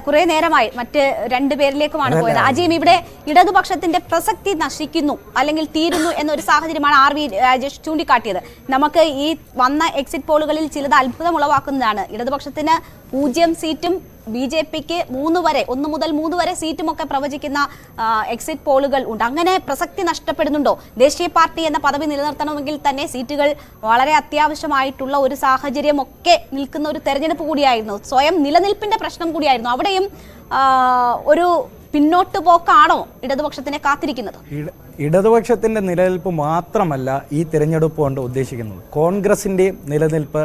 കുറെ നേരമായി മറ്റ് രണ്ടുപേരിലേക്കുമാണ് പോയത്. അജീം, ഇവിടെ ഇടതുപക്ഷത്തിന്റെ പ്രസക്തി നശിക്കുന്നു അല്ലെങ്കിൽ തീരുന്നു എന്നൊരു സാഹചര്യമാണ് RV രാജേഷ് ചൂണ്ടിക്കാട്ടിയത്. നമുക്ക് ഈ വന്ന എക്സിറ്റ് പോളുകളിൽ ചിലത് അത്ഭുതം ഉളവാക്കുന്നതാണ്. ഇടതുപക്ഷത്തിന് 0 സീറ്റും BJPക്ക് 3 വരെ 1 മുതൽ 3 വരെ സീറ്റുമൊക്കെ പ്രവചിക്കുന്ന എക്സിറ്റ് പോളുകൾ ഉണ്ട്. അങ്ങനെ പ്രസക്തി നഷ്ടപ്പെടുന്നുണ്ടോ? ദേശീയ പാർട്ടി എന്ന പദവി നിലനിർത്തണമെങ്കിൽ തന്നെ സീറ്റുകൾ വളരെ അത്യാവശ്യമായിട്ടുള്ള ഒരു സാഹചര്യം ഒക്കെ നിൽക്കുന്ന ഒരു തെരഞ്ഞെടുപ്പ് കൂടിയായിരുന്നു. സ്വയം നിലനിൽപ്പിന്റെ പ്രശ്നം കൂടിയായിരുന്നു. അവിടെയും ഒരു പിന്നോട്ട് പോക്കാണോ ഇടതുപക്ഷത്തിനെ കാത്തിരിക്കുന്നത്? ഇടതുപക്ഷത്തിന്റെ നിലനിൽപ്പ് മാത്രമല്ല ഈ തിരഞ്ഞെടുപ്പ് കൊണ്ട് ഉദ്ദേശിക്കുന്നത്. കോൺഗ്രസിന്റെയും നിലനിൽപ്പ്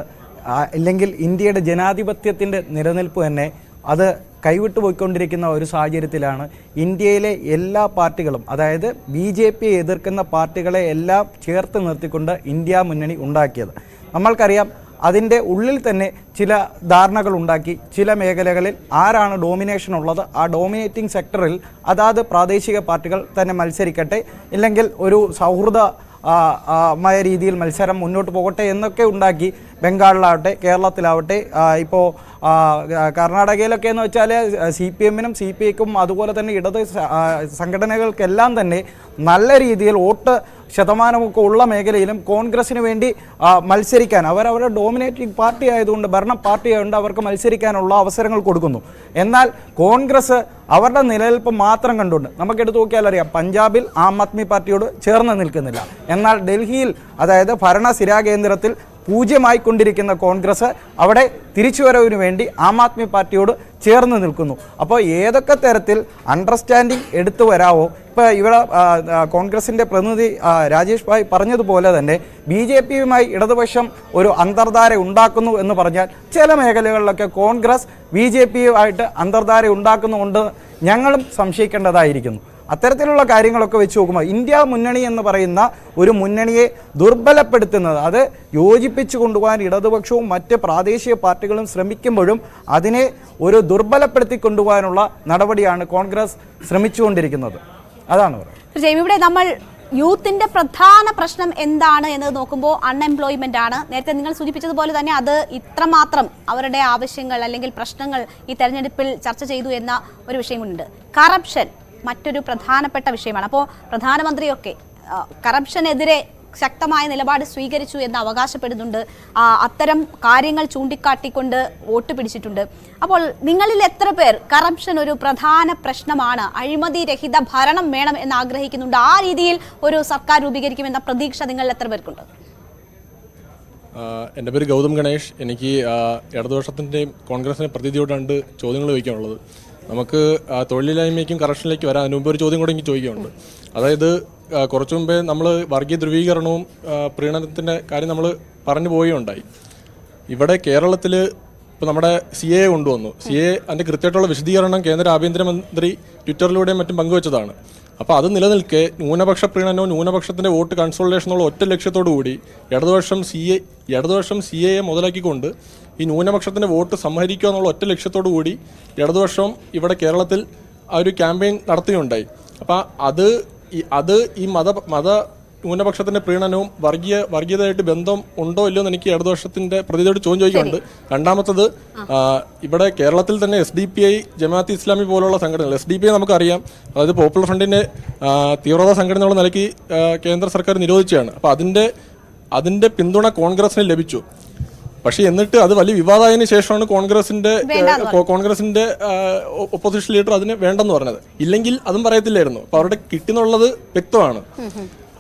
അല്ലെങ്കിൽ ഇന്ത്യയുടെ ജനാധിപത്യത്തിന്റെ നിലനിൽപ്പ് തന്നെ അത് കൈവിട്ടു പോയിക്കൊണ്ടിരിക്കുന്ന ഒരു സാഹചര്യത്തിലാണ് ഇന്ത്യയിലെ എല്ലാ പാർട്ടികളും, അതായത് BJP എതിർക്കുന്ന പാർട്ടികളെ എല്ലാം ചേർത്ത് നിർത്തിക്കൊണ്ട് ഇന്ത്യ മുന്നണി ഉണ്ടാക്കിയത്. നമ്മൾക്കറിയാം അതിൻ്റെ ഉള്ളിൽ തന്നെ ചില ധാരണകൾ ഉണ്ടാക്കി. ചില മേഖലകളിൽ ആരാണ് ഡോമിനേഷൻ ഉള്ളത്, ആ ഡോമിനേറ്റിംഗ് സെക്ടറിൽ അതാത് പ്രാദേശിക പാർട്ടികൾ തന്നെ മത്സരിക്കട്ടെ, ഇല്ലെങ്കിൽ ഒരു സൗഹൃദമായ രീതിയിൽ മത്സരം മുന്നോട്ട് പോകട്ടെ എന്നൊക്കെ ഉണ്ടാക്കി. ബംഗാളിലാവട്ടെ, കേരളത്തിലാവട്ടെ, ഇപ്പോൾ കർണാടകയിലൊക്കെ എന്ന് വെച്ചാൽ CPM-നും CPIക്കും അതുപോലെ തന്നെ ഇടത് സംഘടനകൾക്കെല്ലാം തന്നെ നല്ല രീതിയിൽ വോട്ട് ശതമാനമൊക്കെ ഉള്ള മേഖലയിലും കോൺഗ്രസിന് വേണ്ടി മത്സരിക്കാൻ അവരവരുടെ ഡോമിനേറ്റിംഗ് പാർട്ടി ആയതുകൊണ്ട്, ഭരണ പാർട്ടി ആയതുകൊണ്ട് അവർക്ക് മത്സരിക്കാനുള്ള അവസരങ്ങൾ കൊടുക്കുന്നു. എന്നാൽ കോൺഗ്രസ് അവരുടെ നിലനിൽപ്പ് മാത്രം കണ്ടുകൊണ്ട് നമുക്കെടുത്ത് നോക്കിയാൽ അറിയാം, പഞ്ചാബിൽ ആം ആദ്മി പാർട്ടിയോട് ചേർന്ന് നിൽക്കുന്നില്ല. എന്നാൽ ഡൽഹിയിൽ, അതായത് ഭരണ സ്ഥിരാകേന്ദ്രത്തിൽ പൂജ്യമായിക്കൊണ്ടിരിക്കുന്ന കോൺഗ്രസ് അവിടെ തിരിച്ചുവരവിന് വേണ്ടി ആം ആദ്മി പാർട്ടിയോട് ചേർന്ന് നിൽക്കുന്നു. അപ്പോൾ ഏതൊക്കെ തരത്തിൽ അണ്ടർസ്റ്റാൻഡിങ് എടുത്തു വരാവോ? ഇപ്പോൾ ഇവിടെ കോൺഗ്രസിൻ്റെ പ്രതിനിധി രാജേഷ് ഭായ് പറഞ്ഞതുപോലെ തന്നെ BJPയുമായി ഇടതുപക്ഷം ഒരു അന്തർധാര ഉണ്ടാക്കുന്നു എന്ന് പറഞ്ഞാൽ ചില മേഖലകളിലൊക്കെ കോൺഗ്രസ് BJPയുമായിട്ട് അന്തർധാര ഉണ്ടാക്കുന്നുകൊണ്ട് ഞങ്ങളും സംശയിക്കേണ്ടതായിരിക്കുന്നു. അത്തരത്തിലുള്ള കാര്യങ്ങളൊക്കെ വെച്ച് നോക്കുമ്പോൾ ഇന്ത്യ മുന്നണി എന്ന് പറയുന്ന ഒരു മുന്നണിയെ ദുർബലപ്പെടുത്തുന്നത്, അത് യോജിപ്പിച്ചു കൊണ്ടുപോകാൻ ഇടതുപക്ഷവും മറ്റ് പ്രാദേശിക പാർട്ടികളും ശ്രമിക്കുമ്പോഴും അതിനെ ഒരു ദുർബലപ്പെടുത്തി കൊണ്ടുപോകാനുള്ള നടപടിയാണ് കോൺഗ്രസ് ശ്രമിച്ചുകൊണ്ടിരിക്കുന്നത്. അതാണ് പറയുന്നത്. ഇവിടെ നമ്മൾ യൂത്തിന്റെ പ്രധാന പ്രശ്നം എന്താണ് എന്ന് നോക്കുമ്പോൾ അൺഎംപ്ലോയ്മെന്റ് ആണ്. നേരത്തെ നിങ്ങൾ സൂചിപ്പിച്ചതുപോലെ തന്നെ അത് ഇത്രമാത്രം അവരുടെ ആവശ്യങ്ങൾ അല്ലെങ്കിൽ പ്രശ്നങ്ങൾ ഈ തെരഞ്ഞെടുപ്പിൽ ചർച്ച ചെയ്തു എന്ന ഒരു വിഷയമുണ്ട്. കറപ്ഷൻ മറ്റൊരു പ്രധാനപ്പെട്ട വിഷയമാണ്. അപ്പോൾ പ്രധാനമന്ത്രിയൊക്കെ കറപ്ഷനെതിരെ ശക്തമായ നിലപാട് സ്വീകരിച്ചു എന്ന് അവകാശപ്പെടുന്നുണ്ട്. അത്തരം കാര്യങ്ങൾ ചൂണ്ടിക്കാട്ടിക്കൊണ്ട് വോട്ട് പിടിച്ചിട്ടുണ്ട്. അപ്പോൾ നിങ്ങളിൽ എത്ര പേർ കറപ്ഷൻ ഒരു പ്രധാന പ്രശ്നമാണ്, അഴിമതി രഹിത ഭരണം വേണം എന്ന് ആഗ്രഹിക്കുന്നുണ്ട്? ആ രീതിയിൽ ഒരു സർക്കാർ രൂപീകരിക്കുമെന്ന പ്രതീക്ഷ നിങ്ങൾ എത്ര പേർക്കുണ്ട്? എൻ്റെ പേര് ഗൗതം ഗണേഷ്. എനിക്ക് ഇടതുപക്ഷത്തിൻ്റെയും കോൺഗ്രസിൻ്റെ പ്രതിനിധിയോട് 2 ചോദ്യങ്ങൾ ചോദിക്കാനുള്ളത്. നമുക്ക് തൊഴിലില്ലായ്മയ്ക്കും കറപ്ഷനിലേക്ക് വരാൻ അതിന് മുമ്പ് ഒരു ചോദ്യം കൂടെ എനിക്ക് ചോദിക്കാനുണ്ട്. അതായത് കുറച്ചു മുമ്പേ നമ്മൾ വർഗീയ ധ്രുവീകരണവും പ്രീണനത്തിൻ്റെ കാര്യം നമ്മൾ പറഞ്ഞു പോവുകയുണ്ടായി. ഇവിടെ കേരളത്തിൽ ഇപ്പോൾ നമ്മുടെ CAA കൊണ്ടുവന്നു. CAA അതിൻ്റെ കൃത്യമായിട്ടുള്ള വിശദീകരണം കേന്ദ്ര ആഭ്യന്തരമന്ത്രി ട്വിറ്ററിലൂടെയും മറ്റും പങ്കുവച്ചതാണ്. അപ്പോൾ അത് നിലനിൽക്കെ ന്യൂനപക്ഷ പ്രീണനവും ന്യൂനപക്ഷത്തിൻ്റെ വോട്ട് കൺസോളിഡേഷനുള്ള ഒറ്റ ലക്ഷ്യത്തോടു കൂടി ഇടതുപക്ഷം CAA മുതലാക്കിക്കൊണ്ട് ഈ ന്യൂനപക്ഷത്തിൻ്റെ വോട്ട് സംഹരിക്കുക എന്നുള്ള ഒറ്റ ലക്ഷ്യത്തോടു കൂടി ഇടതുപക്ഷം ഇവിടെ കേരളത്തിൽ ആ ഒരു ക്യാമ്പയിൻ നടത്തുകയുണ്ടായി. അപ്പോൾ അത് ഈ മത ന്യൂനപക്ഷത്തിൻ്റെ പ്രീണനവും വർഗീയതയായിട്ട് ബന്ധം ഉണ്ടോ ഇല്ലയോ എന്ന് എനിക്ക് ഇടതുപക്ഷത്തിൻ്റെ പ്രതിനിധിയോട് ചോദിക്കുന്നുണ്ട്. രണ്ടാമത്തത്, ഇവിടെ കേരളത്തിൽ തന്നെ SDPI, ജമാഅത്ത് ഇസ്ലാമി പോലുള്ള സംഘടനകൾ, SDPI നമുക്കറിയാം, അതായത് പോപ്പുലർ ഫ്രണ്ടിൻ്റെ തീവ്രവാദ സംഘടനയുള്ള നിലയ്ക്ക് കേന്ദ്ര സർക്കാർ നിരോധിച്ചതാണ്. അപ്പോൾ അതിൻ്റെ പിന്തുണ കോൺഗ്രസിന് ലഭിച്ചു. പക്ഷേ എന്നിട്ട് അത് വലിയ വിവാദമായതിനു ശേഷമാണ് കോൺഗ്രസിന്റെ ഒപ്പോസിഷൻ ലീഡർ അതിന് വേണ്ടെന്ന് പറഞ്ഞത്. ഇല്ലെങ്കിൽ അതും പറയത്തില്ലായിരുന്നു. അപ്പൊ അവരുടെ കിട്ടുന്നുള്ളത് വ്യക്തമാണ്.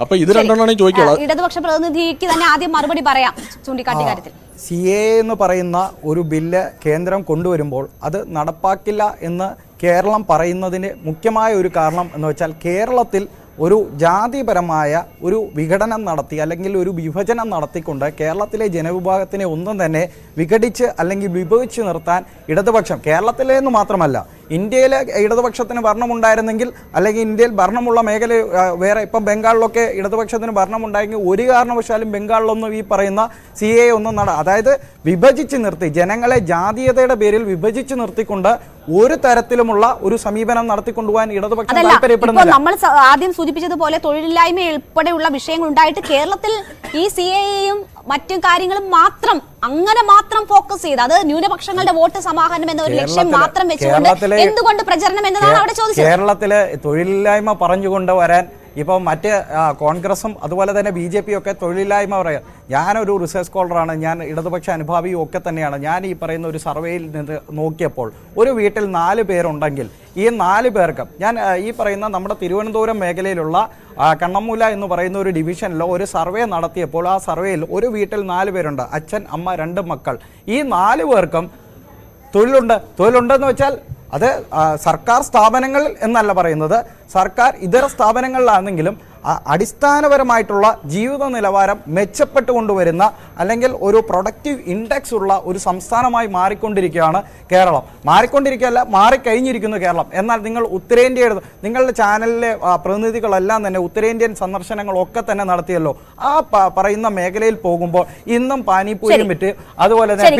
അപ്പൊ ഇത് രണ്ടെണ്ണമാണ് ചോദിക്കുന്നത്. ഇടതുപക്ഷ പ്രതിനിധിക്ക് തന്നെ ആദ്യം മറുപടി പറയാം ചൂണ്ടിക്കാട്ടിയ കാര്യത്തിൽ. CAA എന്ന് പറയുന്ന ഒരു ബില്ല് കേന്ദ്രം കൊണ്ടുവരുമ്പോൾ അത് നടപ്പാക്കില്ല എന്ന് കേരളം പറയുന്നതിന് മുഖ്യമായ ഒരു കാരണം എന്ന് വെച്ചാൽ കേരളത്തിൽ ഒരു ജാതിപരമായ ഒരു വിഘടനം നടത്തി അല്ലെങ്കിൽ ഒരു വിഭജനം നടത്തിക്കൊണ്ട് കേരളത്തിലെ ജനവിഭാഗത്തിനെ ഒന്നും തന്നെ വിഘടിച്ച് അല്ലെങ്കിൽ വിഭജിച്ച് നിർത്താൻ ഇടതുപക്ഷം, കേരളത്തിലേന്ന് മാത്രമല്ല ഇന്ത്യയിലെ ഇടതുപക്ഷത്തിന് ഭരണമുണ്ടായിരുന്നെങ്കിൽ, അല്ലെങ്കിൽ ഇന്ത്യയിൽ ഭരണമുള്ള മേഖല വേറെ, ഇപ്പം ബംഗാളിലൊക്കെ ഇടതുപക്ഷത്തിന് ഭരണമുണ്ടായെങ്കിൽ ഒരു കാരണവശാലും ബംഗാളിലൊന്നും ഈ പറയുന്ന CAA ഒന്നും അതായത് വിഭജിച്ച് നിർത്തി, ജനങ്ങളെ ജാതീയതയുടെ പേരിൽ വിഭജിച്ച് നിർത്തിക്കൊണ്ട് ഒരു തരത്തിലുമുള്ള ഒരു സമീപനം നടത്തിക്കൊണ്ടുപോകാൻ ഇടതുപക്ഷം താല്പര്യപ്പെടുന്നില്ല. നമ്മൾ ആദ്യം സൂചിപ്പിച്ചതുപോലെ തൊഴിലില്ലായ്മ ഉൾപ്പെടെയുള്ള വിഷയങ്ങൾ ഉണ്ടായിട്ട് കേരളത്തിൽ ഈ CAAയും മറ്റു കാര്യങ്ങളും മാത്രം ഫോക്കസ് ചെയ്ത് അത് ന്യൂനപക്ഷങ്ങളുടെ വോട്ട് സമാഹരണം എന്ന ഒരു ലക്ഷ്യം മാത്രം വെച്ചുകൊണ്ട് എന്തുകൊണ്ട് പ്രചരണം എന്നതാണ് അവിടെ ചോദിച്ചത്. കേരളത്തിലെ തൊഴിലില്ലായ്മ പറഞ്ഞുകൊണ്ട് വരാൻ ഇപ്പോൾ മറ്റ് കോൺഗ്രസും അതുപോലെ തന്നെ BJP ഒക്കെ തൊഴിലില്ലായ്മ പറയുക. ഞാനൊരു റിസർച്ച് സ്കോളറാണ്, ഞാൻ ഇടതുപക്ഷ അനുഭാവിയും ഒക്കെ തന്നെയാണ്. ഞാൻ ഈ പറയുന്ന ഒരു സർവേയിൽ നിന്ന് നോക്കിയപ്പോൾ ഒരു വീട്ടിൽ 4 പേരുണ്ടെങ്കിൽ ഈ 4 പേർക്ക് ഞാൻ ഈ പറയുന്ന നമ്മുടെ തിരുവനന്തപുരം മേഖലയിലുള്ള കണ്ണമ്മൂല എന്ന് പറയുന്ന ഒരു ഡിവിഷനിൽ ഒരു സർവേ നടത്തിയപ്പോൾ ആ സർവേയിൽ ഒരു വീട്ടിൽ 4 പേരുണ്ട്, അച്ഛൻ, അമ്മ, 2 മക്കൾ. ഈ 4 പേർക്കും തൊഴിലുണ്ടെന്ന് വെച്ചാൽ അത് സർക്കാർ സ്ഥാപനങ്ങളിൽ എന്നല്ല പറയുന്നത്, സർക്കാർ ഇതര സ്ഥാപനങ്ങളിലാണെങ്കിലും അടിസ്ഥാനപരമായിട്ടുള്ള ജീവിത നിലവാരം മെച്ചപ്പെട്ടു കൊണ്ടുവരുന്ന അല്ലെങ്കിൽ ഒരു പ്രൊഡക്റ്റീവ് ഇൻഡെക്സ് ഉള്ള ഒരു സംസ്ഥാനമായി മാറിക്കൊണ്ടിരിക്കുകയാണ് കേരളം. മാറിക്കൊണ്ടിരിക്കുകയല്ല, മാറിക്കഴിഞ്ഞിരിക്കുന്നു കേരളം. എന്നാൽ നിങ്ങൾ ഉത്തരേന്ത്യയുടെ നിങ്ങളുടെ ചാനലിലെ പ്രതിനിധികളെല്ലാം തന്നെ ഉത്തരേന്ത്യൻ സന്ദർശനങ്ങളൊക്കെ തന്നെ നടത്തിയല്ലോ. ആ പറയുന്ന മേഖലയിൽ പോകുമ്പോൾ ഇന്നും പാനിപ്പൂരിയും വിറ്റ് അതുപോലെ തന്നെ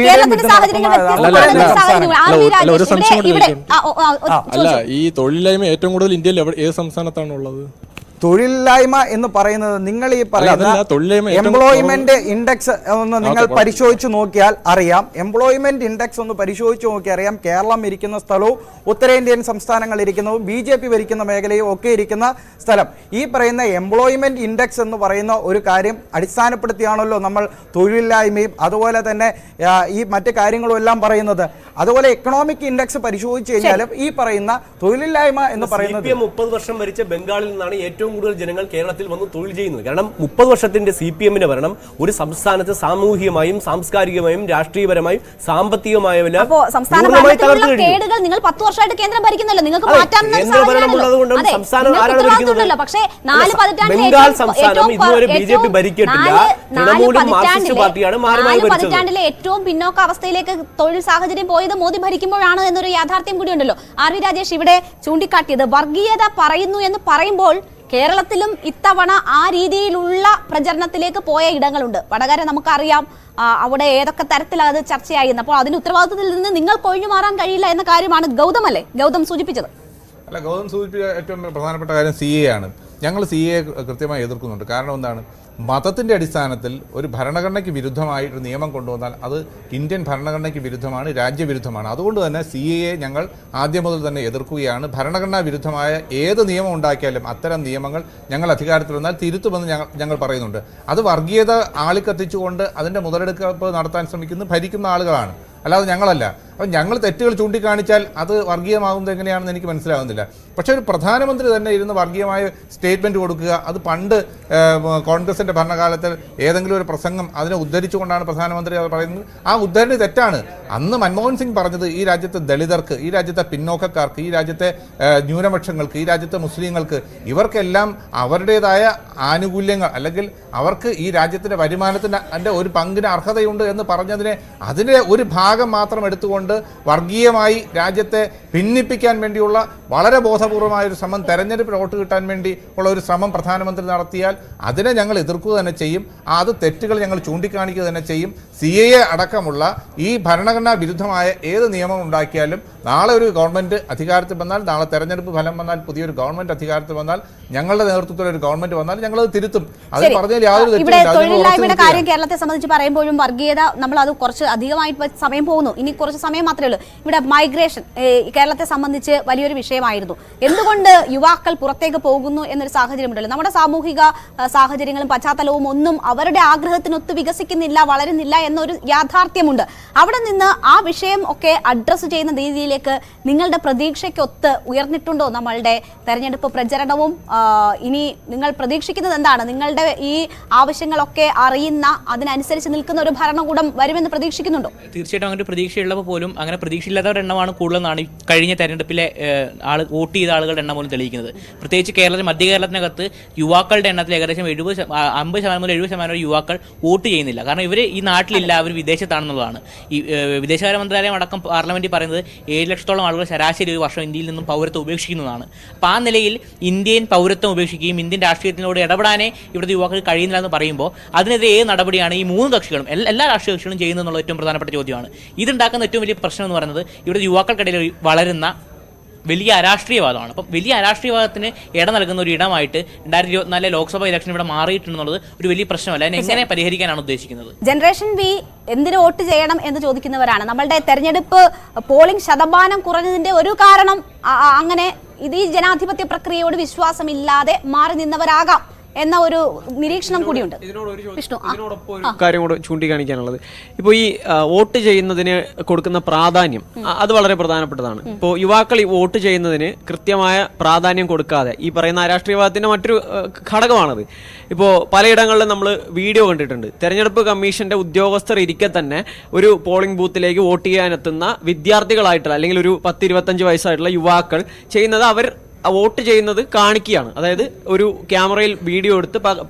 അല്ല, ഈ തൊഴിലില്ലായ്മ ഏറ്റവും കൂടുതൽ ഇന്ത്യയിൽ ഏത് സംസ്ഥാനത്താണ് ഉള്ളത്? തൊഴിലില്ലായ്മ എന്ന് പറയുന്നത് നിങ്ങൾ ഈ പറയുന്ന എംപ്ലോയ്മെന്റ് ഇൻഡെക്സ് ഒന്ന് നിങ്ങൾ പരിശോധിച്ച് നോക്കിയാൽ അറിയാം. എംപ്ലോയ്മെന്റ് ഇൻഡെക്സ് ഒന്ന് പരിശോധിച്ച് നോക്കിയാൽ അറിയാം. കേരളം ഇരിക്കുന്ന സ്ഥലവും ഉത്തരേന്ത്യൻ സംസ്ഥാനങ്ങൾ ഇരിക്കുന്നതും BJP ഭരിക്കുന്ന മേഖലയും ഒക്കെ ഇരിക്കുന്ന സ്ഥലം. ഈ പറയുന്ന എംപ്ലോയ്മെന്റ് ഇൻഡെക്സ് എന്ന് പറയുന്ന ഒരു കാര്യം അടിസ്ഥാനപ്പെടുത്തിയാണല്ലോ നമ്മൾ തൊഴിലില്ലായ്മയും അതുപോലെ തന്നെ ഈ മറ്റു കാര്യങ്ങളും എല്ലാം പറയുന്നത്. അതുപോലെ എക്കണോമിക് ഇൻഡെക്സ് പരിശോധിച്ച് കഴിഞ്ഞാലും ഈ പറയുന്ന തൊഴിലില്ലായ്മ എന്ന് പറയുന്നത് 30 വർഷം ഭരിച്ച ബംഗാളിൽ നിന്നാണ് ഏറ്റവും കൂടുതൽ ജനങ്ങൾ കേരളത്തിൽ വന്ന് തൊഴിൽ ചെയ്യുന്നത്. കാരണം 30 വർഷത്തിന്റെ CPM-ന്റെ ഭരണം ഒരു സംസ്ഥാനത്ത് സാമൂഹികമായും സാംസ്കാരികമായും രാഷ്ട്രീയപരമായും സാമ്പത്തികമായും നിങ്ങൾ 10 വർഷമായിട്ട് കേന്ദ്രം ഭരിക്കുന്നല്ലോ, നിങ്ങൾക്ക് പതിറ്റാണ്ടിലെ ഏറ്റവും പിന്നോക്ക അവസ്ഥയിലേക്ക് തൊഴിൽ സാഹചര്യം പോയത് മോദി ഭരിക്കുമ്പോഴാണ് എന്നൊരു യാഥാർത്ഥ്യം കൂടിയുണ്ടല്ലോ. RV രാജേഷ് ഇവിടെ ചൂണ്ടിക്കാട്ടിയത് വർഗീയത പറയുന്നു എന്ന് പറയുമ്പോൾ കേരളത്തിലും ഇത്തവണ ആ രീതിയിലുള്ള പ്രചരണത്തിലേക്ക് പോയ ഇടങ്ങളുണ്ട്. വടകര നമുക്കറിയാം, അവിടെ ഏതൊക്കെ തരത്തിലാണ് അത് ചർച്ചയായിരുന്നു. അപ്പോൾ അതിന് ഉത്തരവാദിത്തത്തിൽ നിന്ന് നിങ്ങൾക്ക് ഒഴിഞ്ഞു മാറാൻ കഴിയില്ല എന്ന കാര്യമാണ് ഗൗതം സൂചിപ്പിച്ചത്. അല്ല, ഗൗതം സൂചിപ്പിച്ച ഏറ്റവും പ്രധാനപ്പെട്ട കാര്യം CAA ആണ്. ഞങ്ങൾ CAA കൃത്യമായി എതിർക്കുന്നുണ്ട്. കാരണം എന്താണ്? മതത്തിൻ്റെ അടിസ്ഥാനത്തിൽ ഒരു ഭരണഘടനയ്ക്ക് വിരുദ്ധമായിട്ടൊരു നിയമം കൊണ്ടുവന്നാൽ അത് ഇന്ത്യൻ ഭരണഘടനയ്ക്ക് വിരുദ്ധമാണ്, രാജ്യവിരുദ്ധമാണ്. അതുകൊണ്ട് തന്നെ CAA ഞങ്ങൾ ആദ്യം മുതൽ തന്നെ എതിർക്കുകയാണ്. ഭരണഘടനാ വിരുദ്ധമായ ഏത് നിയമം ഉണ്ടാക്കിയാലും അത്തരം നിയമങ്ങൾ ഞങ്ങൾ അധികാരത്തിൽ വന്നാൽ തിരുത്തുമെന്ന് ഞങ്ങൾ പറയുന്നുണ്ട്. അത് വർഗീയത ആളിക്കത്തിച്ചുകൊണ്ട് അതിൻ്റെ മുതലെടുപ്പ് നടത്താൻ ശ്രമിക്കുന്ന ഭരിക്കുന്ന ആളുകളാണ്, അല്ലാതെ ഞങ്ങളല്ല. അപ്പം ഞങ്ങൾ തെറ്റുകൾ ചൂണ്ടിക്കാണിച്ചാൽ അത് വർഗീയമാകുന്നത് എങ്ങനെയാണെന്ന് എനിക്ക് മനസ്സിലാകുന്നില്ല. പക്ഷേ ഒരു പ്രധാനമന്ത്രി തന്നെ ഇരുന്ന് വർഗീയമായ സ്റ്റേറ്റ്മെൻറ്റ് കൊടുക്കുക, അത് പണ്ട് കോൺഗ്രസിൻ്റെ ഭരണകാലത്ത് ഏതെങ്കിലും ഒരു പ്രസംഗം അതിനെ ഉദ്ധരിച്ചുകൊണ്ടാണ് പ്രധാനമന്ത്രി അത് പറയുന്നത്. ആ ഉദ്ധരണി തെറ്റാണ്. അന്ന് മൻമോഹൻ സിംഗ് പറഞ്ഞത് ഈ രാജ്യത്തെ ദളിതർക്ക്, ഈ രാജ്യത്തെ പിന്നോക്കക്കാർക്ക്, ഈ രാജ്യത്തെ ന്യൂനപക്ഷങ്ങൾക്ക്, ഈ രാജ്യത്തെ മുസ്ലിങ്ങൾക്ക് ഇവർക്കെല്ലാം അവരുടേതായ ആനുകൂല്യങ്ങൾ അല്ലെങ്കിൽ അവർക്ക് ഈ രാജ്യത്തിൻ്റെ വരുമാനത്തിൻ്റെ ഒരു പങ്കിന് അർഹതയുണ്ട് എന്ന് പറഞ്ഞതിനെ അതിൻ്റെ ഒരു ഭാഗം മാത്രം എടുത്തുകൊണ്ട് വർഗീയമായി രാജ്യത്തെ ഭിന്നിപ്പിക്കാൻ വേണ്ടിയുള്ള വളരെ ബോധപൂർവമായ ഒരു ശ്രമം, തെരഞ്ഞെടുപ്പിൽ വോട്ട് കിട്ടാൻ വേണ്ടി ഉള്ള ഒരു ശ്രമം പ്രധാനമന്ത്രി നടത്തിയാൽ അതിനെ ഞങ്ങൾ എതിർക്കുക തന്നെ ചെയ്യും. അത് തെറ്റുകൾ ഞങ്ങൾ ചൂണ്ടിക്കാണിക്കുക തന്നെ ചെയ്യും. CAA അടക്കമുള്ള ഈ ഭരണഘടനാ വിരുദ്ധമായ ഏത് നിയമം ഉണ്ടാക്കിയാലും നാളെ ഒരു ഗവൺമെന്റ് അധികാരത്തിൽ വന്നാൽ, നാളെ തെരഞ്ഞെടുപ്പ് ഫലം വന്നാൽ, പുതിയൊരു ഗവൺമെന്റ് അധികാരത്തിൽ വന്നാൽ, ഞങ്ങളുടെ നേതൃത്വത്തിൽ ഒരു ഗവൺമെന്റ് വന്നാൽ ഞങ്ങളത് തിരുത്തും. അത് പറഞ്ഞാൽ യാതൊരു തൊഴിലില്ലായ്മയുടെ കാര്യം കേരളത്തെ സംബന്ധിച്ച് പറയുമ്പോഴും വർഗീയത നമ്മൾ അത് കുറച്ച് അധികമായിട്ട് സമയം പോകുന്നു. ഇനി കുറച്ച് സമയം മാത്രമേ ഉള്ളൂ. ഇവിടെ മൈഗ്രേഷൻ കേരളത്തെ സംബന്ധിച്ച് വലിയൊരു വിഷയമായിരുന്നു. എന്തുകൊണ്ട് യുവാക്കൾ പുറത്തേക്ക് പോകുന്നു എന്നൊരു സാഹചര്യം ഉണ്ടല്ലോ. നമ്മുടെ സാമൂഹിക സാഹചര്യങ്ങളും പശ്ചാത്തലവും ഒന്നും അവരുടെ ആഗ്രഹത്തിനൊത്ത് വികസിക്കുന്നില്ല, വളരുന്നില്ല എന്നൊരു യാഥാർത്ഥ്യമുണ്ട്. അവിടെ നിന്ന് ആ വിഷയം ഒക്കെ അഡ്രസ്സ് ചെയ്യുന്ന രീതിയിലേക്ക് നിങ്ങളുടെ പ്രതീക്ഷയ്ക്കൊത്ത് ഉയർന്നിട്ടുണ്ടോ നമ്മളുടെ തെരഞ്ഞെടുപ്പ് പ്രചരണവും? ഇനി നിങ്ങൾ പ്രതീക്ഷിക്കുന്നത് എന്താണ്? നിങ്ങളുടെ ഈ ആവശ്യങ്ങളൊക്കെ അറിയുന്ന, അതിനനുസരിച്ച് നിൽക്കുന്ന ഒരു ഭരണകൂടം വരുമെന്ന് പ്രതീക്ഷിക്കുന്നുണ്ടോ? തീർച്ചയായിട്ടും അങ്ങനെ പ്രതീക്ഷയുള്ളപ്പോൾ പോലും അങ്ങനെ പ്രതീക്ഷയില്ലാത്തവരുടെ എണ്ണമാണ് കൂടുതലെന്നാണ് കഴിഞ്ഞ തെരഞ്ഞെടുപ്പിലെ വോട്ട് ചെയ്ത ആളുകളുടെ എണ്ണം പോലും തെളിയിക്കുന്നത്. പ്രത്യേകിച്ച് കേരളത്തിൽ, മധ്യ കേരളത്തിനകത്ത് യുവാക്കളുടെ എണ്ണത്തിൽ ഏകദേശം 50% മുതൽ 70% യുവാക്കൾ വോട്ട് ചെയ്യുന്നില്ല. കാരണം ഇവർ ഈ നാട്ടിലില്ല, അവർ വിദേശത്താണെന്നുള്ളതാണ്. ഈ വിദേശകാര്യ മന്ത്രാലയം അടക്കം പാർലമെന്റിൽ പറയുന്നത് 7 ലക്ഷത്തോളം ആളുകൾ ശരാശരി ഒരു വർഷം ഇന്ത്യയിൽ നിന്നും പൗരത്വം ഉപേക്ഷിക്കുന്നതാണ്. അപ്പോൾ ആ നിലയിൽ ഇന്ത്യൻ പൗരത്വം ഉപേക്ഷിക്കുകയും ഇന്ത്യൻ രാഷ്ട്രീയത്തിനോട് ഇടപെടാനേ ഇവിടുത്തെ യുവാക്കൾ കഴിയുന്നില്ല എന്ന് പറയുമ്പോൾ അതിനെതിരെ ഏത് നടപടിയാണ് ഈ 3 കക്ഷികളും, എല്ലാ രാഷ്ട്രീയ കക്ഷികളും ചെയ്യുന്നതെന്നുള്ള ഏറ്റവും പ്രധാനപ്പെട്ട ചോദ്യമാണ്. ഇതുണ്ടാക്കുന്ന ഏറ്റവും വലിയ പ്രശ്നം എന്ന് പറയുന്നത് ഇവിടെ യുവാക്കൾക്കിടയിൽ വളരുന്ന വലിയ അരാഷ്ട്രീയവാദമാണ്. അപ്പം വലിയ അരാഷ്ട്രീയവാദത്തിന് ഇട നൽകുന്ന ഒരു ഇടമായിട്ട് 2024 ലോക്സഭാ ഇലക്ഷൻ ഇവിടെ മാറിയിട്ടുണ്ടെന്നുള്ളത് ഒരു വലിയ പ്രശ്നമല്ല. അതിനെ എങ്ങനെ പരിഹരിക്കാനാണ് ഉദ്ദേശിക്കുന്നത്? ജനറേഷൻ ബി എന്തിനു വോട്ട് ചെയ്യണം എന്ന് ചോദിക്കുന്നവരാണ്. നമ്മളുടെ തെരഞ്ഞെടുപ്പ് പോളിംഗ് ശതമാനം കുറഞ്ഞതിന്റെ ഒരു കാരണം അങ്ങനെ ഇത് ഈ ജനാധിപത്യ പ്രക്രിയയോട് വിശ്വാസമില്ലാതെ മാറി നിന്നവരാകാം എന്ന ഒരു നിരീക്ഷണം കൂടിയുണ്ട്. വിഷ്ണു, ഇതിനോടൊപ്പം ഒരു കാര്യം കൂടെ ചൂണ്ടിക്കാണിക്കാനുള്ളത്, ഇപ്പോൾ ഈ വോട്ട് ചെയ്യുന്നതിന് കൊടുക്കുന്ന പ്രാധാന്യം അത് വളരെ പ്രധാനപ്പെട്ടതാണ്. ഇപ്പോൾ യുവാക്കൾ ഈ വോട്ട് ചെയ്യുന്നതിന് കൃത്യമായ പ്രാധാന്യം കൊടുക്കാതെ ഈ പറയുന്ന രാഷ്ട്രീയവാദത്തിന്റെ മറ്റൊരു ഘടകമാണത്. ഇപ്പോൾ പലയിടങ്ങളിലും നമ്മൾ വീഡിയോ കണ്ടിട്ടുണ്ട്. തെരഞ്ഞെടുപ്പ് കമ്മീഷന്റെ ഉദ്യോഗസ്ഥർ ഇരിക്കെ തന്നെ ഒരു പോളിംഗ് ബൂത്തിലേക്ക് വോട്ട് ചെയ്യാനെത്തുന്ന വിദ്യാർത്ഥികളായിട്ടുള്ള അല്ലെങ്കിൽ ഒരു 10-25 വയസ്സായിട്ടുള്ള യുവാക്കൾ ചെയ്യുന്നത് അവർ വോട്ട് ചെയ്യുന്നത് കാണിക്കുകയാണ്. അതായത് ഒരു ക്യാമറയിൽ വീഡിയോ എടുത്ത്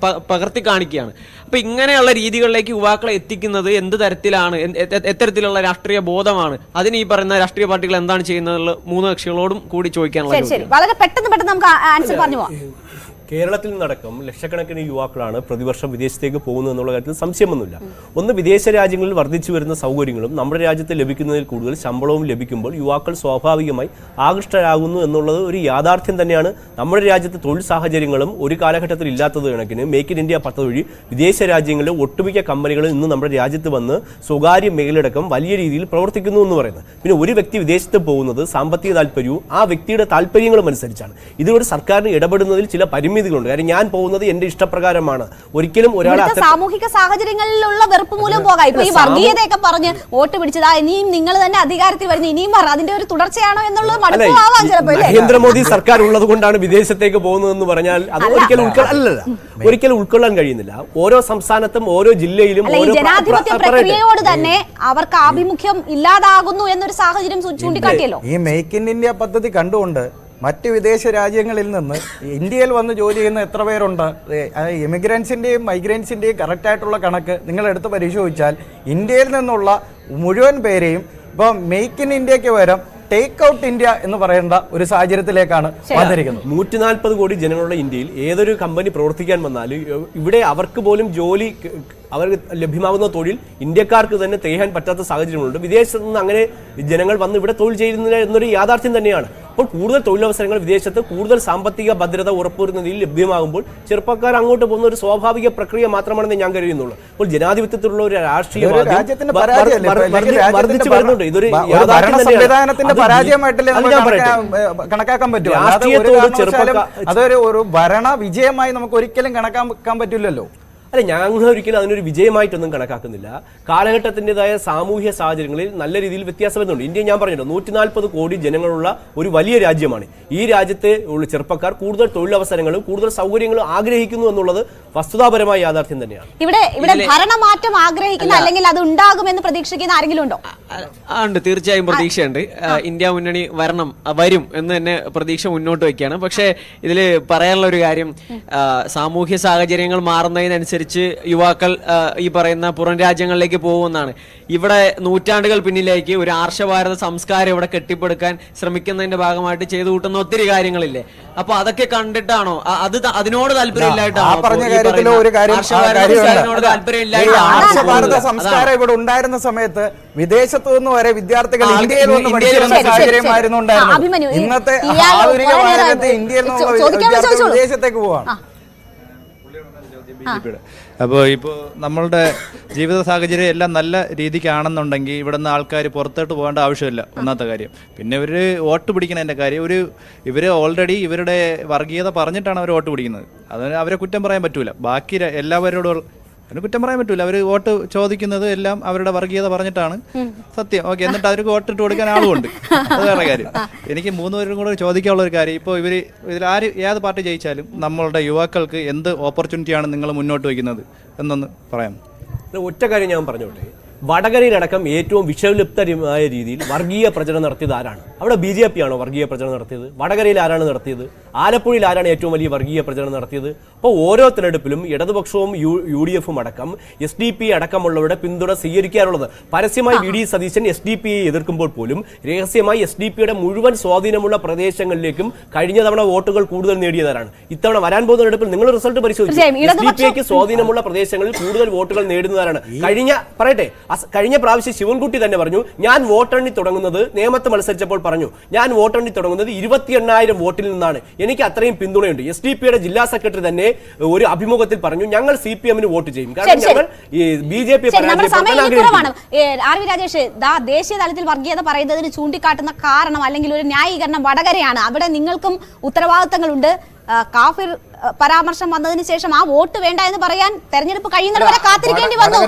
പകർത്തി കാണിക്കുകയാണ്. അപ്പൊ ഇങ്ങനെയുള്ള രീതികളിലേക്ക് യുവാക്കളെ എത്തിക്കുന്നത് എന്ത് തരത്തിലാണ്, എത്തരത്തിലുള്ള രാഷ്ട്രീയ ബോധമാണ്, അതിന് ഈ പറയുന്ന രാഷ്ട്രീയ പാർട്ടികൾ എന്താണ് ചെയ്യുന്നത്? മൂന്ന് കക്ഷികളോടും കൂടി ചോദിക്കാനുള്ള. വളരെ പെട്ടെന്ന് നമുക്ക് ആൻസർ പറഞ്ഞു പോവാം. കേരളത്തിൽ നിന്നടക്കം ലക്ഷക്കണക്കിന് യുവാക്കളാണ് പ്രതിവർഷം വിദേശത്തേക്ക് പോകുന്നത് എന്നുള്ള കാര്യത്തിൽ സംശയമൊന്നുമില്ല. ഒന്ന്, വിദേശ രാജ്യങ്ങളിൽ വർദ്ധിച്ചു വരുന്ന സൗകര്യങ്ങളും നമ്മുടെ രാജ്യത്ത് ലഭിക്കുന്നതിൽ കൂടുതൽ ശമ്പളവും ലഭിക്കുമ്പോൾ യുവാക്കൾ സ്വാഭാവികമായി ആകൃഷ്ടരാകുന്നു എന്നുള്ളത് ഒരു യാഥാർത്ഥ്യം തന്നെയാണ്. നമ്മുടെ രാജ്യത്തെ തൊഴിൽ സാഹചര്യങ്ങളും ഒരു കാലഘട്ടത്തിൽ ഇല്ലാത്തത് കണക്കിന് മേക്ക് ഇൻ ഇന്ത്യ പദ്ധതി വഴി വിദേശ രാജ്യങ്ങളിലെ ഒട്ടുമിക്ക കമ്പനികളും ഇന്ന് നമ്മുടെ രാജ്യത്ത് വന്ന് സ്വകാര്യ മേഖലയടക്കം വലിയ രീതിയിൽ പ്രവർത്തിക്കുന്നു എന്ന് പറയുന്നത്. പിന്നെ ഒരു വ്യക്തി വിദേശത്ത് പോകുന്നത് സാമ്പത്തിക താല്പര്യവും ആ വ്യക്തിയുടെ താല്പര്യങ്ങളും അനുസരിച്ചാണ്. ഇതിലൂടെ സർക്കാരിന് ഇടപെടുന്നതിൽ ചില പരിമിതികളുണ്ട്. കാര്യം ഞാൻ പോകുന്നത് എന്റെ ഇഷ്ടപ്രകാരമാണ്. ഒരിക്കലും ഒരാൾ സാമൂഹിക സാഹചര്യങ്ങളിലുള്ള വെറുപ്പ് മൂലം പോകാം. ഇപ്പൊ ഈ വർഗീയതയൊക്കെ പറഞ്ഞ് വോട്ട് പിടിച്ചതാ, ഇനിയും നിങ്ങൾ തന്നെ അധികാരത്തിൽ വരുന്ന ഇനിയും അതിന്റെ ഒരു തുടർച്ചയാണോ എന്നുള്ളത് മടുപ്പാവാം ചിലപ്പോൾ. നരേന്ദ്രമോദി സർക്കാർ ഉള്ളത് കൊണ്ടാണ് വിദേശത്തേക്ക് പോകുന്നതെന്ന് പറഞ്ഞാൽ അത് ഒരിക്കലും ഉൾക്കൊള്ളാൻ കഴിയുന്നില്ല. ഓരോ സംസ്ഥാനത്തും ഓരോ ജില്ലയിലും ജനാധിപത്യ പ്രക്രിയയോട് തന്നെ അവർക്ക് ആഭിമുഖ്യം ഇല്ലാതാകുന്നു എന്നൊരു സാഹചര്യം ചൂണ്ടിക്കാട്ടിയല്ലോ. ഈ മേക്ക് ഇൻ ഇന്ത്യ പദ്ധതി കണ്ടുകൊണ്ട് മറ്റ് വിദേശ രാജ്യങ്ങളിൽ നിന്ന് ഇന്ത്യയിൽ വന്ന് ജോലി ചെയ്യുന്ന എത്ര പേരുണ്ട്? ഇമിഗ്രൻസിൻ്റെയും മൈഗ്രൻസിൻ്റെയും കറക്റ്റായിട്ടുള്ള കണക്ക് നിങ്ങൾ എടുത്ത് പരിശോധിച്ചാൽ ഇന്ത്യയിൽ നിന്നുള്ള മുഴുവൻ പേരെയും ഇപ്പോൾ മേക്ക് ഇൻ ഇന്ത്യക്ക് പകരം ടേക്ക് ഔട്ട് ഇന്ത്യ എന്ന് പറയേണ്ട ഒരു സാഹചര്യത്തിലേക്കാണ് വന്നിരിക്കുന്നത്. 140 കോടി ജനങ്ങളുള്ള ഇന്ത്യയിൽ ഏതൊരു കമ്പനി പ്രവർത്തിക്കാൻ വന്നാലും ഇവിടെ അവർക്ക് പോലും ജോലി, അവർക്ക് ലഭ്യമാകുന്ന തൊഴിൽ ഇന്ത്യക്കാർക്ക് തന്നെ തികയാൻ പറ്റാത്ത സാഹചര്യങ്ങളുണ്ട്. വിദേശത്ത് നിന്ന് അങ്ങനെ ജനങ്ങൾ വന്ന് ഇവിടെ തൊഴിൽ ചെയ്യുന്നില്ല എന്നൊരു യാഥാർത്ഥ്യം തന്നെയാണ്. അപ്പോൾ കൂടുതൽ തൊഴിലവസരങ്ങൾ വിദേശത്ത് കൂടുതൽ സാമ്പത്തിക ഭദ്രത ഉറപ്പുവരുന്നതിൽ ലഭ്യമാകുമ്പോൾ ചെറുപ്പക്കാർ അങ്ങോട്ട് പോകുന്ന ഒരു സ്വാഭാവിക പ്രക്രിയ മാത്രമാണെന്ന് ഞാൻ കരുതുന്നുള്ളൂ. അപ്പോൾ ജനാധിപത്യത്തിലുള്ള ഒരു രാഷ്ട്രീയ വർദ്ധിച്ചു വരുന്നുണ്ട്. ഇതൊരു കണക്കാക്കാൻ പറ്റും. അതൊരു ഭരണ വിജയമായി നമുക്ക് ഒരിക്കലും കണക്കാക്കാൻ പറ്റില്ലല്ലോ. അല്ല, ഞങ്ങൾ ഒരിക്കലും അതിനൊരു വിജയമായിട്ടൊന്നും കണക്കാക്കുന്നില്ല. കാലഘട്ടത്തിൻ്റെതായ സാമൂഹ്യ സാഹചര്യങ്ങളിൽ നല്ല രീതിയിൽ വ്യത്യാസം വരുന്നുണ്ട്. ഇന്ത്യ ഞാൻ പറഞ്ഞല്ലോ 140 കോടി ജനങ്ങളുള്ള ഒരു വലിയ രാജ്യമാണ്. ഈ രാജ്യത്തെ ഉള്ള ചെറുപ്പക്കാർ കൂടുതൽ തൊഴിലവസരങ്ങളും കൂടുതൽ സൗകര്യങ്ങളും ആഗ്രഹിക്കുന്നു എന്നുള്ളത് വസ്തുതാപരമായ യാഥാർത്ഥ്യം തന്നെയാണ്. ഇവിടെ ഭരണമാറ്റം ആഗ്രഹിക്കുന്ന അല്ലെങ്കിൽ അത് ഉണ്ടാകുമെന്ന് പ്രതീക്ഷിക്കുന്ന ആരെങ്കിലും ഉണ്ടോ? ഉണ്ട്, തീർച്ചയായും പ്രതീക്ഷയുണ്ട്. ഇന്ത്യ മുന്നണി വരും എന്ന് തന്നെ പ്രതീക്ഷ മുന്നോട്ട് വയ്ക്കുകയാണ്. പക്ഷേ ഇതിൽ പറയാനുള്ള ഒരു കാര്യം, സാമൂഹ്യ സാഹചര്യങ്ങൾ മാറുന്നതിനനുസരിച്ച് യുവാക്കൾ ഈ പറയുന്ന പുറം രാജ്യങ്ങളിലേക്ക് പോകുമെന്നാണ്. ഇവിടെ നൂറ്റാണ്ടുകൾ പിന്നിലേക്ക് ഒരു ആർഷഭാരത സംസ്കാരം ഇവിടെ കെട്ടിപ്പടുക്കാൻ ശ്രമിക്കുന്നതിന്റെ ഭാഗമായിട്ട് ചെയ്തു കൂട്ടുന്ന ഒത്തിരി കാര്യങ്ങളില്ലേ? അപ്പൊ അതൊക്കെ കണ്ടിട്ടാണോ അതിനോട് താല്പര്യമില്ലായിട്ടാണോ? ഭാരത സംസ്കാരം ഇവിടെ ഉണ്ടായിരുന്ന സമയത്ത് വിദേശത്തു നിന്ന് വരെ വിദ്യാർത്ഥികൾ ഇന്ത്യയിൽ വന്ന് പഠിക്കുന്ന സാഹചര്യമായിരുന്നു ഉണ്ടായിരുന്നത്. ഇന്നത്തെ ആധുനിക ഭാരതത്തെ ഇന്ത്യയിൽ നിന്നുള്ള വിദ്യാർത്ഥികൾ വിദേശത്തേക്ക് പോവാണ്. അപ്പോൾ ഇപ്പോൾ നമ്മളുടെ ജീവിത സാഹചര്യം എല്ലാം നല്ല രീതിക്കാണെന്നുണ്ടെങ്കിൽ ഇവിടെ നിന്ന് ആൾക്കാർ പുറത്തോട്ട് പോകേണ്ട ആവശ്യമില്ല, ഒന്നാമത്തെ കാര്യം. പിന്നെ ഇവർ വോട്ട് പിടിക്കുന്നതിൻ്റെ കാര്യം, ഇവർ ഓൾറെഡി ഇവരുടെ വർഗീയത പറഞ്ഞിട്ടാണ് അവർ വോട്ട് പിടിക്കുന്നത്. അതിന് അവരെ കുറ്റം പറയാൻ പറ്റൂല. ബാക്കി എല്ലാവരോടും അതിന് കുറ്റം പറയാൻ പറ്റൂല. അവർ വോട്ട് ചോദിക്കുന്നത് എല്ലാം അവരുടെ വർഗീയത പറഞ്ഞിട്ടാണ്, സത്യം. ഓക്കെ, എന്നിട്ട് അവർക്ക് വോട്ട് ഇട്ട് കൊടുക്കാൻ ആളുമുണ്ട്, അത് വേറെ കാര്യം. എനിക്ക് 3 പേരും കൂടെ ചോദിക്കാനുള്ള ഒരു കാര്യം, ഇപ്പോൾ ഇതിൽ ഏത് പാർട്ടി ജയിച്ചാലും നമ്മളുടെ യുവാക്കൾക്ക് എന്ത് ഓപ്പർച്യൂണിറ്റിയാണ് നിങ്ങൾ മുന്നോട്ട് വയ്ക്കുന്നത് എന്നൊന്ന് പറയാം. ഒറ്റ കാര്യം ഞാൻ പറഞ്ഞോട്ടെ. വടകരയിലടക്കം ഏറ്റവും വിഷലിപ്തമായ രീതിയിൽ വർഗീയ പ്രചരണം നടത്തിയത് ആരാണ്? അവിടെ BJP ആണോ വർഗീയ പ്രചരണം നടത്തിയത്? വടകരയിൽ ആരാണ് നടത്തിയത്? ആലപ്പുഴയിൽ ആരാണ് ഏറ്റവും വലിയ വർഗീയ പ്രചരണം നടത്തിയത്? അപ്പോൾ ഓരോ തിരഞ്ഞെടുപ്പിലും ഇടതുപക്ഷവും UDF അടക്കം SDP അടക്കമുള്ളവരുടെ പിന്തുണ സ്വീകരിക്കാറുള്ളത്. പരസ്യമായി VD സതീശൻ SDP എതിർക്കുമ്പോൾ പോലും രഹസ്യമായി SDP മുഴുവൻ സ്വാധീനമുള്ള പ്രദേശങ്ങളിലേക്കും കഴിഞ്ഞ തവണ വോട്ടുകൾ കൂടുതൽ നേടിയതാരാണ്? ഇത്തവണ വരാൻ പോകുന്ന തെരഞ്ഞെടുപ്പിൽ നിങ്ങൾ റിസൾട്ട് പരിശോധിച്ചു. SDP സ്വാധീനമുള്ള പ്രദേശങ്ങളിൽ കൂടുതൽ വോട്ടുകൾ നേടുന്നതാരാണ്? കഴിഞ്ഞ പ്രാവശ്യം ശിവൻകുട്ടി തന്നെ പറഞ്ഞു, ഞാൻ വോട്ടെണ്ണി തുടങ്ങുന്നത്, നേമത്ത് മത്സരിച്ചപ്പോൾ പറഞ്ഞു, ഞാൻ വോട്ടെണ്ണി തുടങ്ങുന്നത് 28,000 വോട്ടിൽ നിന്നാണ്. എനിക്ക് അത്രയും പിന്തുണയുണ്ട്. SDP യുടെ ജില്ലാ സെക്രട്ടറി തന്നെ ഒരു അഭിമുഖത്തിൽ പറഞ്ഞു, ഞങ്ങൾ CPM വോട്ട് ചെയ്യും, കാരണം ഞങ്ങൾ BJP RV രാജേഷ്, ദേശീയ തലത്തിൽ വർഗീയത പറയുന്നതിന് ചൂണ്ടിക്കാട്ടുന്ന കാരണം അല്ലെങ്കിൽ ഒരു ന്യായീകരണം വടകരയാണ്. അവിടെ നിങ്ങൾക്കും ഉത്തരവാദിത്തങ്ങളുണ്ട്. കാഫിർ പരാമർശം വന്നതിന് ശേഷം ആ വോട്ട് വേണ്ട എന്ന് പറയാൻ തെരഞ്ഞെടുപ്പ് കഴിയുന്നവരെ കാത്തിരിക്കേണ്ടി വന്നു.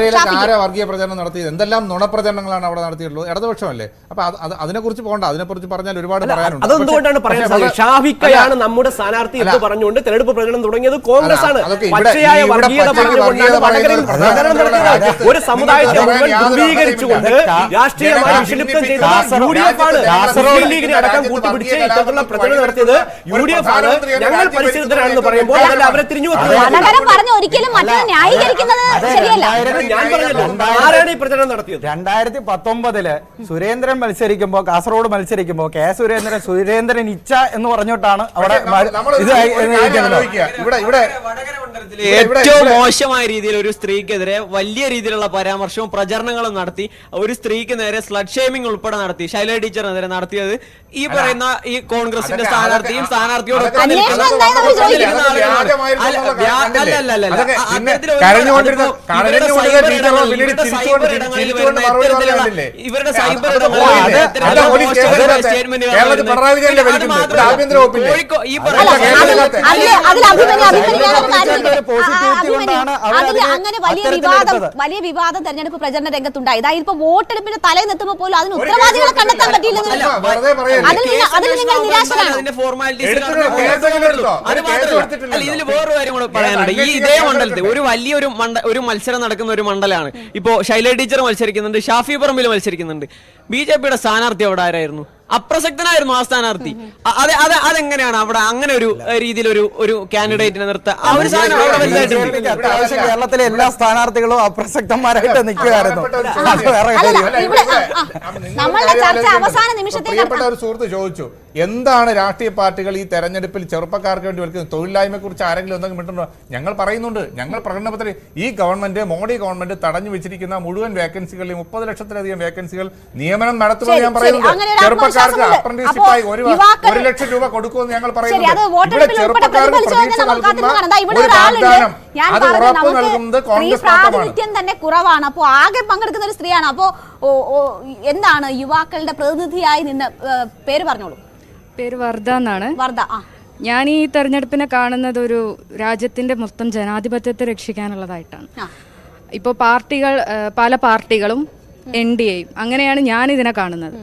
വർഗീയ പ്രചരണം നടത്തിയത് എന്തെല്ലാം നുണപ്രചരണങ്ങളാണ് അവിടെ നടത്തിയിട്ടുള്ളത്? ഇടതുപക്ഷമല്ലേ? അപ്പൊ അതിനെക്കുറിച്ച് പോകണ്ട, അതിനെക്കുറിച്ച് പറഞ്ഞാൽ ഒരുപാട് പറയാനുണ്ട്. അതെന്തുകൊണ്ടാണ് പറയുന്നത്? ഷാഫിക്കയാണ് നമ്മുടെ സ്ഥാനാർത്ഥി എന്ന് പറഞ്ഞുകൊണ്ട് തെരഞ്ഞെടുപ്പ് പ്രചരണം തുടങ്ങിയത് കോൺഗ്രസ് ആണ്. പച്ചയായ വർഗീയത പറഞ്ഞുകൊണ്ടാണ് വടകരയിൽ പ്രചരണം നടത്തിയത്. ഒരു സമുദായത്തെ മുഴുവൻ ധ്രുവീകരിച്ചുകൊണ്ട് രാഷ്ട്രീയമായി വിഷലിപ്തം ചെയ്തത് UDF ആണ്. മുസ്ലിം ലീഗിനെ അടക്കം കൂട്ടുപിടിച്ച് ഇത്തരത്തിലുള്ള പ്രചരണം നടത്തിയത് UDF ആണ്. ഞങ്ങൾ പരിശീലിതരാണെന്ന് പറയുമ്പോൾ അവരെ തിരിഞ്ഞു ഒരിക്കലും ന്യായീകരിക്കുന്നത് ശരിയല്ല. ഞാൻ പറഞ്ഞല്ലോ, ആരാണ് ഈ പ്രചരണം നടത്തിയത്? 2019 സുരേന്ദ്രൻ മത്സരിക്കുമ്പോ, കാസർഗോഡ് മത്സരിക്കുമ്പോ K സുരേന്ദ്രൻ ഇച്ഛ എന്ന് പറഞ്ഞിട്ടാണ് അവിടെ ഏറ്റവും മോശമായ രീതിയിൽ ഒരു സ്ത്രീക്കെതിരെ വലിയ രീതിയിലുള്ള പരാമർശവും പ്രചരണങ്ങളും നടത്തി, ഒരു സ്ത്രീക്ക് നേരെ സ്ലഡ് ഷേമിംഗ് ഉൾപ്പെടെ നടത്തി ശൈല ടീച്ചറിനെതിരെ നടത്തിയത് ഈ പറയുന്ന ഈ കോൺഗ്രസിന്റെ സ്ഥാനാർത്ഥിയും സ്ഥാനാർത്ഥിയോട് ഇവരുടെ സൈബർ അങ്ങനെ വലിയ വിവാദം തെരഞ്ഞെടുപ്പ് പ്രചരണ രംഗത്തുണ്ടായി. അതായത് ഇപ്പൊ വോട്ടെടുപ്പിന്റെ തലേന്നെത്തുമ്പോൾ പോലും അതിന് ഉത്തരവാദികളെ കണ്ടെത്താൻ പറ്റിയില്ലെന്നല്ലോ. അതിൽ നിങ്ങൾ നിരാശരാണ്. ഇതിൽ വേറൊരു കാര്യം കൂടെ പറയാനുണ്ട്. ഈ ഇതേ മണ്ഡലത്തിൽ ഒരു വലിയൊരു ഒരു മത്സരം നടക്കുന്ന ഒരു മണ്ഡലമാണ്. ഇപ്പോ ശൈല ടീച്ചർ മത്സരിക്കുന്നുണ്ട്, ഷാഫി പറമ്പിൽ മത്സരിക്കുന്നുണ്ട്. BJP-യുടെ സ്ഥാനാർത്ഥി അവിടെ ആരായിരുന്നു? അപ്രസക്തനായിരുന്നു ആ സ്ഥാനാർത്ഥി. അതെങ്ങനെയാണ് അവിടെ അങ്ങനെ ഒരു രീതിയിൽ ഒരു കാൻഡിഡേറ്റിനെ നിർത്തുക? കേരളത്തിലെ എല്ലാ സ്ഥാനാർത്ഥികളും അപ്രസക്തന്മാരായിട്ട് നിൽക്കുകയായിരുന്നു. പ്രിയപ്പെട്ട ഒരു സുഹൃത്ത് ചോദിച്ചു, എന്താണ് രാഷ്ട്രീയ പാർട്ടികൾ ഈ തെരഞ്ഞെടുപ്പിൽ ചെറുപ്പക്കാർക്ക് വേണ്ടി വിളിക്കുന്നത്? തൊഴിലില്ലായ്മയെ കുറിച്ച് ആരെങ്കിലും എന്തെങ്കിലും മിണ്ടുണ്ടോ? ഞങ്ങൾ പറയുന്നുണ്ട്, ഞങ്ങൾ പ്രകടനപത്രത്തിൽ ഈ ഗവൺമെന്റ്, മോഡി ഗവൺമെന്റ് തടഞ്ഞു വെച്ചിരിക്കുന്ന മുഴുവൻ വേക്കൻസികളിൽ 30 ലക്ഷത്തിലധികം വേക്കൻസികൾ നിയമനം നടത്തുമെന്ന് ഞാൻ പറയുന്നുണ്ട്. ചെറുപ്പക്കാർക്ക് അപ്രന്റീസ്ഷിപ്പായി 1 ലക്ഷം രൂപ കൊടുക്കുമെന്ന് ഞങ്ങൾ പറയുന്നുണ്ട്. ഇവിടെ ചെറുപ്പക്കാർക്ക് പ്രതീക്ഷ നൽകുന്ന ഒരു വാഗ്ദാനം, അത് ഉറപ്പ് നൽകുന്നത് കോൺഗ്രസ് പ്രാതിനിധ്യം തന്നെ കുറവാണ്. അപ്പോ ആകെ പങ്കെടുക്കുന്ന ഒരു സ്ത്രീയാണ്. അപ്പോ എന്താണ് യുവാക്കളുടെ പ്രതിനിധിയായി നിന്ന് പേര് പറഞ്ഞോളൂ. പേര് വർദ്ധ എന്നാണ്. വർദ്ധ, ഞാൻ ഈ തെരഞ്ഞെടുപ്പിനെ കാണുന്നത് ഒരു രാജ്യത്തിന്റെ മൊത്തം ജനാധിപത്യത്തെ രക്ഷിക്കാനുള്ളതായിട്ടാണ്. ഇപ്പോൾ പാർട്ടികൾ, പല പാർട്ടികളും NDAയും അങ്ങനെയാണ് ഞാൻ ഇതിനെ കാണുന്നത്.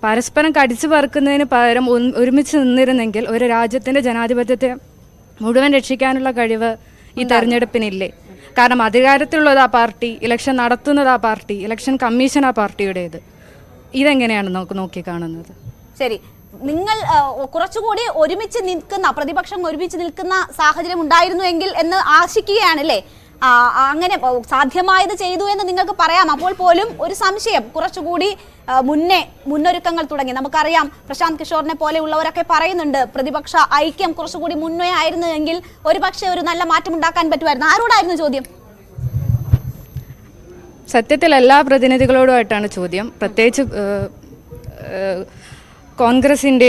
പരസ്പരം കടിച്ചു പറിക്കുന്നതിന് പകരം ഒരുമിച്ച് നിന്നിരുന്നെങ്കിൽ ഒരു രാജ്യത്തിന്റെ ജനാധിപത്യത്തെ മുഴുവൻ രക്ഷിക്കാനുള്ള കഴിവ് ഈ തെരഞ്ഞെടുപ്പിനില്ലേ? കാരണം അധികാരത്തിലുള്ളത് ആ പാർട്ടി, ഇലക്ഷൻ നടത്തുന്നത് ആ പാർട്ടി, ഇലക്ഷൻ കമ്മീഷൻ ആ പാർട്ടിയുടേത്. ഇതെങ്ങനെയാണ് നമുക്ക് നോക്കി കാണുന്നത്? ശരി, നിങ്ങൾ കുറച്ചുകൂടി ഒരുമിച്ച് നിൽക്കുന്ന, പ്രതിപക്ഷം ഒരുമിച്ച് നിൽക്കുന്ന സാഹചര്യം ഉണ്ടായിരുന്നുവെങ്കിൽ എന്ന് ആശിക്കുകയാണല്ലേ? അങ്ങനെ സാധ്യമായത് ചെയ്തു എന്ന് നിങ്ങൾക്ക് പറയാം. അപ്പോൾ പോലും ഒരു സംശയം, കുറച്ചുകൂടി മുന്നൊരുക്കങ്ങൾ തുടങ്ങി. നമുക്കറിയാം, പ്രശാന്ത് കിഷോറിനെ പോലെയുള്ളവരൊക്കെ പറയുന്നുണ്ട്, പ്രതിപക്ഷ ഐക്യം കുറച്ചുകൂടി മുന്നേ ആയിരുന്നുവെങ്കിൽ ഒരു പക്ഷേ ഒരു നല്ല മാറ്റം ഉണ്ടാക്കാൻ പറ്റുമായിരുന്നു. ആരോടായിരുന്നു ചോദ്യം? സത്യത്തിൽ എല്ലാ പ്രതിനിധികളോടുമായിട്ടാണ് ചോദ്യം. പ്രത്യേകിച്ച് കോൺഗ്രസിന്റെ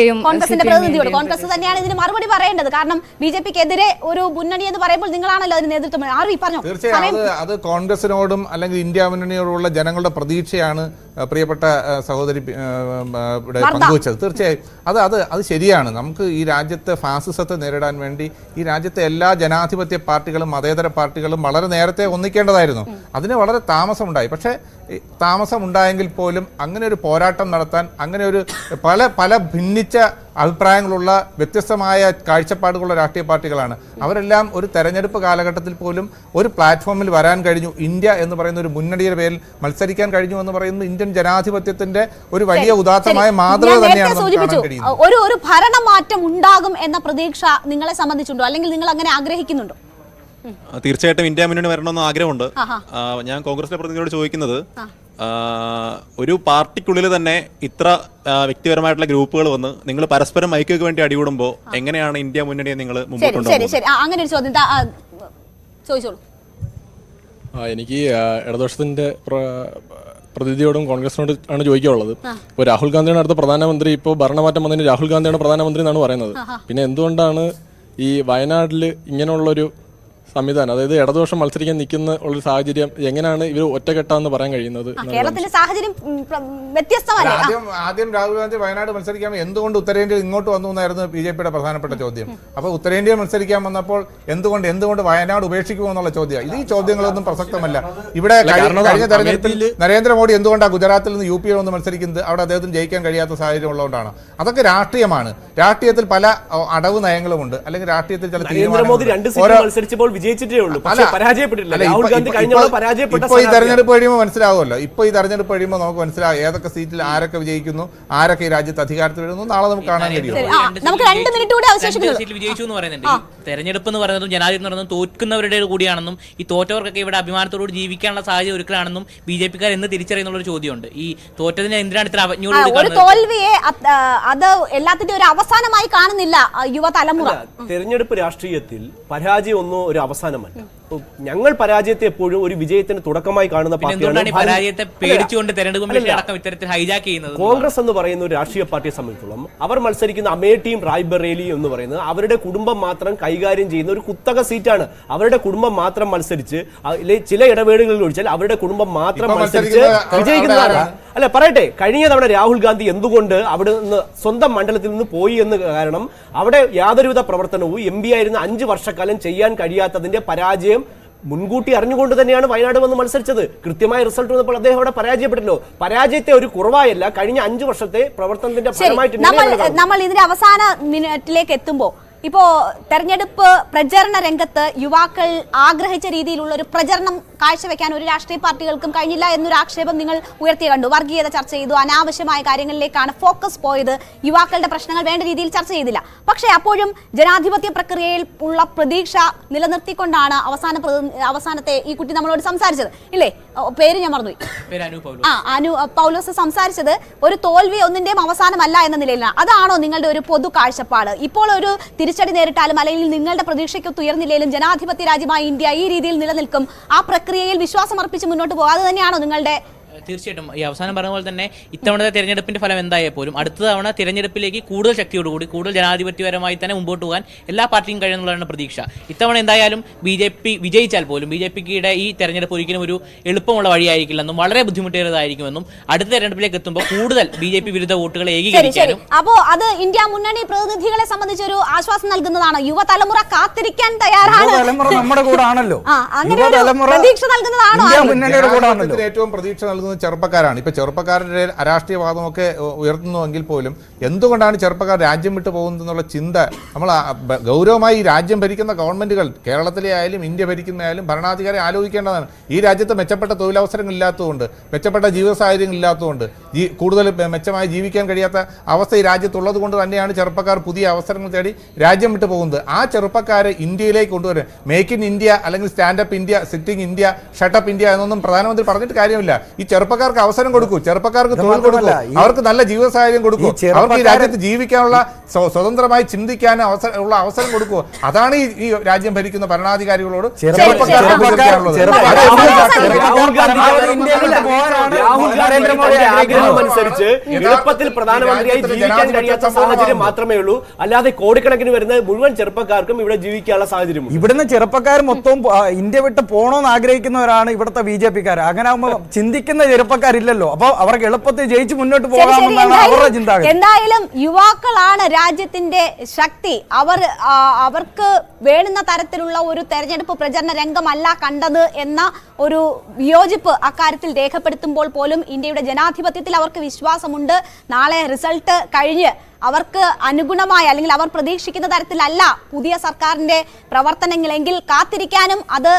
പ്രതിനിധിയോട്. കോൺഗ്രസ് തന്നെയാണ് ഇതിന് മറുപടി പറയേണ്ടത്. കാരണം BJP-ക്കെതിരെ ഒരു മുന്നണി എന്ന് പറയുമ്പോൾ നിങ്ങളാണല്ലോ അതിന് നേതൃത്വം. പറഞ്ഞു. തീർച്ചയായും അത് കോൺഗ്രസിനോടും അല്ലെങ്കിൽ ഇന്ത്യ മുന്നണിയോടുള്ള ജനങ്ങളുടെ പ്രതീക്ഷയാണ് പ്രിയപ്പെട്ട സഹോദരി പങ്കുവച്ചത്. തീർച്ചയായും അത് ശരിയാണ്. നമുക്ക് ഈ രാജ്യത്തെ ഫാസിസത്തെ നേരിടാൻ വേണ്ടി ഈ രാജ്യത്തെ എല്ലാ ജനാധിപത്യ പാർട്ടികളും മതേതര പാർട്ടികളും വളരെ നേരത്തെ ഒന്നിക്കേണ്ടതായിരുന്നു. അതിന് വളരെ താമസമുണ്ടായി. പക്ഷേ താമസം ഉണ്ടായെങ്കിൽ പോലും അങ്ങനെ ഒരു പോരാട്ടം നടത്താൻ, അങ്ങനെ ഒരു പല ഭിന്നിച്ച അഭിപ്രായങ്ങളുള്ള വ്യത്യസ്തമായ കാഴ്ചപ്പാടുകളുള്ള രാഷ്ട്രീയ പാർട്ടികളാണ്. അവരെല്ലാം ഒരു തെരഞ്ഞെടുപ്പ് കാലഘട്ടത്തിൽ പോലും ഒരു പ്ലാറ്റ്ഫോമിൽ വരാൻ കഴിഞ്ഞു. ഇന്ത്യ എന്ന് പറയുന്ന ഒരു മുന്നണിയുടെ പേരിൽ മത്സരിക്കാൻ കഴിഞ്ഞു എന്ന് പറയുന്നത് ഇന്ത്യൻ ജനാധിപത്യത്തിന്റെ ഒരു വലിയ ഉദാത്തമായ മാതൃക തന്നെയാണ്. ഒരു ഭരണമാറ്റം ഉണ്ടാകും എന്ന പ്രതീക്ഷ നിങ്ങളെ സംബന്ധിച്ചുണ്ടോ, അല്ലെങ്കിൽ നിങ്ങൾ അങ്ങനെ ആഗ്രഹിക്കുന്നുണ്ടോ? തീർച്ചയായിട്ടും ഇന്ത്യ മുന്നണി വരണമെന്ന് ആഗ്രഹമുണ്ട്. ഞാൻ കോൺഗ്രസിലെ പ്രതിനിധിയോട് ചോദിക്കുന്നത്, ഒരു പാർട്ടിക്കുള്ളിൽ തന്നെ ഇത്ര വ്യക്തിപരമായിട്ടുള്ള ഗ്രൂപ്പുകൾ വന്ന് നിങ്ങൾ പരസ്പരം ഐക്യക്ക് വേണ്ടി അടികൂടുമ്പോൾ എങ്ങനെയാണ് ഇന്ത്യ മുന്നണിയെ നിങ്ങൾ മുമ്പോട്ട് കൊണ്ടുപോകുന്നത്? അങ്ങനെ ഒരു ചോദ്യം ചോദിച്ചോളൂ. എനിക്ക് ഇടതുപക്ഷത്തിന്റെ പ്രതിനിധിയോടും കോൺഗ്രസിനോട് ആണ് ചോദിക്കാനുള്ളത്. ഇപ്പോൾ രാഹുൽ ഗാന്ധിയാണ് അടുത്ത പ്രധാനമന്ത്രി. ഇപ്പോൾ ഭരണമാറ്റം വന്നതിന് രാഹുൽ ഗാന്ധിയാണ് പ്രധാനമന്ത്രി എന്നാണ് പറയുന്നത്. പിന്നെ എന്തുകൊണ്ടാണ് ഈ വയനാട്ടിൽ ഇങ്ങനെയുള്ളൊരു സംവിധാനം, അതായത് ഇടതുപക്ഷം മത്സരിക്കാൻ നിൽക്കുന്ന ഉള്ളൊരു സാഹചര്യം എങ്ങനെയാണ് ഇവർ ഒറ്റക്കെട്ടാന്ന് പറയാൻ കഴിയുന്നത്? കേരളത്തിലെ സാഹചര്യം വ്യത്യസ്തമല്ലേ? ആദ്യം രാഹുൽ ഗാന്ധി വയനാട് മത്സരിക്കാൻ എന്തുകൊണ്ട് ഉത്തരേന്ത്യയിൽ ഇങ്ങോട്ട് വന്നു എന്നായിരുന്നു BJPയുടെ പ്രധാനപ്പെട്ട ചോദ്യം. അപ്പോൾ ഉത്തരേന്ത്യയിൽ മത്സരിക്കാൻ വന്നപ്പോൾ എന്തുകൊണ്ട് വയനാട് ഉപേക്ഷിക്കുമോ എന്നുള്ള ചോദ്യം. ഇത് ഈ ചോദ്യങ്ങളൊന്നും പ്രസക്തമല്ല. ഇവിടെ കഴിഞ്ഞ തെരഞ്ഞെടുപ്പിൽ നരേന്ദ്രമോദി എന്തുകൊണ്ടാണ് ഗുജറാത്തിൽ നിന്ന് UP യിൽ വന്ന് മത്സരിക്കുന്നത്? അവിടെ അദ്ദേഹത്തിന് ജയിക്കാൻ കഴിയാത്ത സാഹചര്യം ഉള്ളതുകൊണ്ടാണ്. അതൊക്കെ രാഷ്ട്രീയമാണ്. രാഷ്ട്രീയത്തിൽ പല അടവ് നയങ്ങളുമുണ്ട്, അല്ലെങ്കിൽ രാഷ്ട്രീയത്തിൽ ചില തീരുമാനങ്ങൾ വിജയിച്ചിട്ടേ ഉള്ളൂ, പക്ഷേ പരാജയപ്പെട്ടില്ല. രാഹുൽ ഗാന്ധി കഴിഞ്ഞ പരാജയപ്പെട്ട. ഇപ്പോൾ ഈ തെരഞ്ഞെടുപ്പ് കഴിയുമ്പോൾ മനസ്സിലാവുമല്ലോ. ഇപ്പോൾ ഈ തെരഞ്ഞെടുപ്പ് കഴിയുമ്പോൾ നമുക്ക് മനസ്സിലാവും ഏതൊക്കെ സീറ്റിൽ ആരൊക്കെ വിജയിക്കുന്നു, ആരൊക്കെ ഈ രാജ്യത്ത് അധികാരത്തിൽ വരുന്നു. നാളെ നമുക്ക് കാണാൻ കഴിയും. നമുക്ക് 2 മിനിറ്റ് കൂടി അവശേഷിക്കുന്നു. വിജയിച്ചു എന്ന് പറയുന്നുണ്ട്. തെരഞ്ഞെടുപ്പ് എന്ന് പറയുന്നതും ജനാധിപത്യം എന്ന് പറയുന്നതും തോൽക്കുന്നവരുടെ കൂടിയാണെന്നും ഈ തോറ്റവർക്കൊക്കെ ഇവിടെ അഭിമാനത്തോട് ജീവിക്കാനുള്ള സാഹചര്യം ഒരുക്കലാണെന്നും BJPക്കാർ എന്ന് തിരിച്ചറിയുന്നുള്ള ഒരു ചോദ്യമുണ്ട്. ഈ തോറ്റതിന് എന്തിനാണ് ഇത്ര അവജ്ഞയോട് ഒരു തോൽവിയെ അത് എല്ലാത്തിന്റെ ഒരു അവസാനമായി കാണുന്നില്ല യുവതലമുറ. തെരഞ്ഞെടുപ്പ് രാഷ്ട്രീയത്തിൽ പരാജയം ഒന്നും ഒരു അവസാനമല്ല. ഞങ്ങൾ പരാജയത്തെ എപ്പോഴും ഒരു വിജയത്തിന് തുടക്കമായി കാണുന്ന പാർട്ടിയാണ്. പരാജയത്തെ പേടിച്ചുകൊണ്ട് തെരഞ്ഞെടുപ്പ് അടക്കം ഇത്തരത്തിൽ ഹൈജാക്ക് ചെയ്യുന്നത്. കോൺഗ്രസ് എന്ന് പറയുന്ന ഒരു രാഷ്ട്രീയ പാർട്ടിയെ സംബന്ധിച്ചിടത്തോളം അവർ മത്സരിക്കുന്ന അമേഠിയും റായ്ബറേലിയും എന്ന് പറയുന്നത് അവരുടെ കുടുംബം മാത്രം കൈകാര്യം ചെയ്യുന്ന ഒരു കുത്തക സീറ്റാണ്. അവരുടെ കുടുംബം മാത്രം മത്സരിച്ച് ചില ഇടവേളകളിൽ ഒഴിച്ചാൽ അവരുടെ കുടുംബം മാത്രം മത്സരിച്ച് വിജയിക്കുന്നതാണ്. അല്ല പറയട്ടെ, കഴിഞ്ഞ തവണ രാഹുൽ ഗാന്ധി എന്തുകൊണ്ട് അവിടെ നിന്ന് സ്വന്തം മണ്ഡലത്തിൽ നിന്ന് പോയി എന്ന് കാരണം അവിടെ യാതൊരുവിധ പ്രവർത്തനവും MP ആയിരുന്ന 5 വർഷക്കാലം ചെയ്യാൻ കഴിയാത്തതിന്റെ പരാജയം മുൻകൂട്ടി അറിഞ്ഞുകൊണ്ട് തന്നെയാണ് വയനാട് വന്ന് മത്സരിച്ചത്. കൃത്യമായ റിസൾട്ട് വന്നപ്പോൾ അദ്ദേഹം അവിടെ പരാജയപ്പെട്ടല്ലോ. പരാജയത്തെ ഒരു കുറവായല്ല, കഴിഞ്ഞ 5 വർഷത്തെ പ്രവർത്തനത്തിന്റെ ഫലമായിട്ട് നമ്മൾ ഇതിന്റെ അവസാന മിനിറ്റിലേക്ക് എത്തുമ്പോൾ ഇപ്പോ തെരഞ്ഞെടുപ്പ് പ്രചരണ രംഗത്ത് യുവാക്കൾ ആഗ്രഹിച്ച രീതിയിലുള്ള ഒരു പ്രചരണം കാഴ്ചവെക്കാൻ ഒരു രാഷ്ട്രീയ പാർട്ടികൾക്കും കഴിഞ്ഞില്ല എന്നൊരു ആക്ഷേപം നിങ്ങൾ ഉയർത്തി കണ്ടു. വർഗീയത ചർച്ച ചെയ്തു, അനാവശ്യമായ കാര്യങ്ങളിലേക്കാണ് ഫോക്കസ് പോയത്, യുവാക്കളുടെ പ്രശ്നങ്ങൾ വേണ്ട രീതിയിൽ ചർച്ച ചെയ്തില്ല. പക്ഷേ അപ്പോഴും ജനാധിപത്യ പ്രക്രിയയിൽ ഉള്ള പ്രതീക്ഷ നിലനിർത്തിക്കൊണ്ടാണ് അവസാനത്തെ ഈ കുട്ടി നമ്മളോട് സംസാരിച്ചത്, ഇല്ലേ? പേര് ഞാൻ മറന്നുപോയി. അനു പൗലോസ് സംസാരിച്ചത് ഒരു തോൽവി ഒന്നിന്റെയും അവസാനമല്ല എന്ന നിലയിലാണ്. അതാണോ നിങ്ങളുടെ ഒരു പൊതു കാഴ്ചപ്പാട്? ഇപ്പോൾ ഒരു തിരിച്ചടി നേരിട്ടാലും അല്ലെങ്കിൽ നിങ്ങളുടെ പ്രതീക്ഷയ്ക്കൊത്ത് ഉയർന്നില്ലെങ്കിലും ജനാധിപത്യ രാജ്യമായ ഇന്ത്യ ഈ രീതിയിൽ നിലനിൽക്കും, ആ പ്രക്രിയയിൽ വിശ്വാസം അർപ്പിച്ച് മുന്നോട്ട് പോകും, അത് തന്നെയാണോ നിങ്ങളുടെ? തീർച്ചയായിട്ടും ഈ അവസാനം പറഞ്ഞ പോലെ തന്നെ ഇത്തവണത്തെ തെരഞ്ഞെടുപ്പിന്റെ ഫലം എന്തായാൽ പോലും അടുത്ത തവണ തെരഞ്ഞെടുപ്പിലേക്ക് കൂടുതൽ ശക്തിയോടുകൂടി കൂടുതൽ ജനാധിപത്യപരമായി തന്നെ മുമ്പോട്ട് പോകാൻ എല്ലാ പാർട്ടിയും കഴിയുന്നുള്ളതാണ് പ്രതീക്ഷ. ഇത്തവണ എന്തായാലും BJP വിജയിച്ചാൽ പോലും BJPയുടെ ഈ തെരഞ്ഞെടുപ്പ് ഒരിക്കലും ഒരു എളുപ്പമുള്ള വഴിയായിരിക്കില്ലെന്നും വളരെ ബുദ്ധിമുട്ടേറിയതായിരിക്കുമെന്നും അടുത്ത തെരഞ്ഞെടുപ്പിലേക്ക് എത്തുമ്പോൾ കൂടുതൽ BJP വിരുദ്ധ വോട്ടുകൾ ഏകീകരിക്കാനും. അപ്പോ അത് ഇന്ത്യ മുന്നണി പ്രതിനിധികളെ സംബന്ധിച്ചൊരു ആശ്വാസം നൽകുന്നതാണ്. യുവതലമുറ കാത്തിരിക്കാൻ തയ്യാറാണ്, നമ്മുടെ കൂടെ ആണല്ലോ. പ്രതീക്ഷ നൽകുന്നതാണോ? ഏറ്റവും പ്രതീക്ഷ നൽകുന്നത് ചെറുപ്പക്കാരാണ്. ഇപ്പൊ ചെറുപ്പക്കാരുടെ അരാഷ്ട്രീയവാദമൊക്കെ ഉയർത്തുന്നുവെങ്കിൽ പോലും എന്തുകൊണ്ടാണ് ചെറുപ്പക്കാർ രാജ്യം വിട്ടു പോകുന്നത് എന്നുള്ള ചിന്ത നമ്മൾ ഗൗരവമായി ഈ രാജ്യം ഭരിക്കുന്ന ഗവൺമെന്റുകൾ, കേരളത്തിലെ ആയാലും ഇന്ത്യ ഭരിക്കുന്നതായാലും ഭരണാധികാരി ആലോചിക്കേണ്ടതാണ്. ഈ രാജ്യത്ത് മെച്ചപ്പെട്ട തൊഴിലവസരങ്ങൾ ഇല്ലാത്തതുകൊണ്ട്, മെച്ചപ്പെട്ട ജീവിത സാഹചര്യങ്ങൾ ഇല്ലാത്തതുകൊണ്ട്, കൂടുതൽ മെച്ചമായി ജീവിക്കാൻ കഴിയാത്ത അവസ്ഥ ഈ രാജ്യത്തുള്ളത് കൊണ്ട് തന്നെയാണ് ചെറുപ്പക്കാർ പുതിയ അവസരങ്ങൾ തേടി രാജ്യം വിട്ടു പോകുന്നത്. ആ ചെറുപ്പക്കാരെ ഇന്ത്യയിലേക്ക് കൊണ്ടുവരാൻ മേക്ക് ഇൻ ഇന്ത്യ അല്ലെങ്കിൽ stand up India, sitting India, shut up India എന്നൊന്നും പ്രധാനമന്ത്രി പറഞ്ഞിട്ട് കാര്യമില്ല. ഈ ചെറുപ്പക്കാർക്ക് അവസരം കൊടുക്കൂ, ചെറുപ്പക്കാർക്ക് തൊഴിൽ കൊടുക്കൂ, അവർക്ക് നല്ല ജീവിത സാഹചര്യം കൊടുക്കൂ, അവർക്ക് ഈ രാജ്യത്ത് ജീവിക്കാനുള്ള സ്വതന്ത്രമായി ചിന്തിക്കാൻ ഉള്ള അവസരം കൊടുക്കൂ. അതാണ് ഈ രാജ്യം ഭരിക്കുന്ന ഭരണാധികാരികളോട് ആഗ്രഹമനുസരിച്ച് എളുപ്പത്തിൽ പ്രധാനമന്ത്രിയായി ജീവിക്കാൻ കഴിയാത്ത സാഹചര്യം മാത്രമേ ഉള്ളൂ. അല്ലാതെ കോടിക്കണക്കിന് വരുന്ന മുഴുവൻ ചെറുപ്പക്കാർക്കും ഇവിടെ ജീവിക്കാനുള്ള സാഹചര്യം. ഇവിടുന്ന് ചെറുപ്പക്കാർ മൊത്തം ഇന്ത്യ വിട്ട് പോകണമെന്ന് ആഗ്രഹിക്കുന്നവരാണ് ഇവിടുത്തെ BJPക്കാർ. അങ്ങനെ ആകുമ്പോൾ ചിന്തിക്കുന്ന ചെറുപ്പക്കാരില്ലല്ലോ. അപ്പൊ അവർക്ക് എളുപ്പത്തിൽ ജയിച്ച് മുന്നോട്ട് പോകാമെന്നാണ് അവരുടെ ചിന്താഗതി. എന്തായാലും യുവാക്കളാണ് രാജ്യത്തിന്റെ ശക്തി. അവർക്ക് വേണ്ടുന്ന തരത്തിലുള്ള ഒരു തെരഞ്ഞെടുപ്പ് പ്രചരണ രംഗമല്ല കണ്ടത് എന്ന ഒരു വിയോജിപ്പ് അക്കാര്യത്തിൽ രേഖപ്പെടുത്തുമ്പോൾ പോലും ഇന്ത്യയുടെ ജനാധിപത്യത്തിൽ അവർക്ക് വിശ്വാസമുണ്ട്. നാളെ റിസൾട്ട് കഴിഞ്ഞ് അവർക്ക് അനുഗുണമായ അല്ലെങ്കിൽ അവർ പ്രതീക്ഷിക്കുന്ന തരത്തിലല്ല പുതിയ സർക്കാരിന്റെ പ്രവർത്തനങ്ങളെങ്കിൽ കാത്തിരിക്കാനും അത്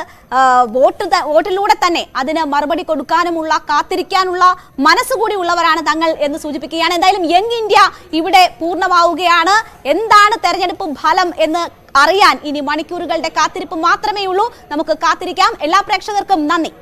വോട്ടിലൂടെ തന്നെ അതിന് മറുപടി കൊടുക്കാനുമുള്ള കാത്തിരിക്കാനുള്ള മനസ്സുകൂടി ഉള്ളവരാണ് തങ്ങൾ എന്ന് സൂചിപ്പിക്കുകയാണ്. എന്തായാലും യങ് ഇന്ത്യ ഇവിടെ പൂർണ്ണമാവുകയാണ്. എന്താണ് തെരഞ്ഞെടുപ്പ് ഫലം എന്ന് അറിയാൻ ഇനി മണിക്കൂറുകളുടെ കാത്തിരിപ്പ് മാത്രമേ ഉള്ളൂ. നമുക്ക് കാത്തിരിക്കാം. എല്ലാ പ്രേക്ഷകർക്കും നന്ദി.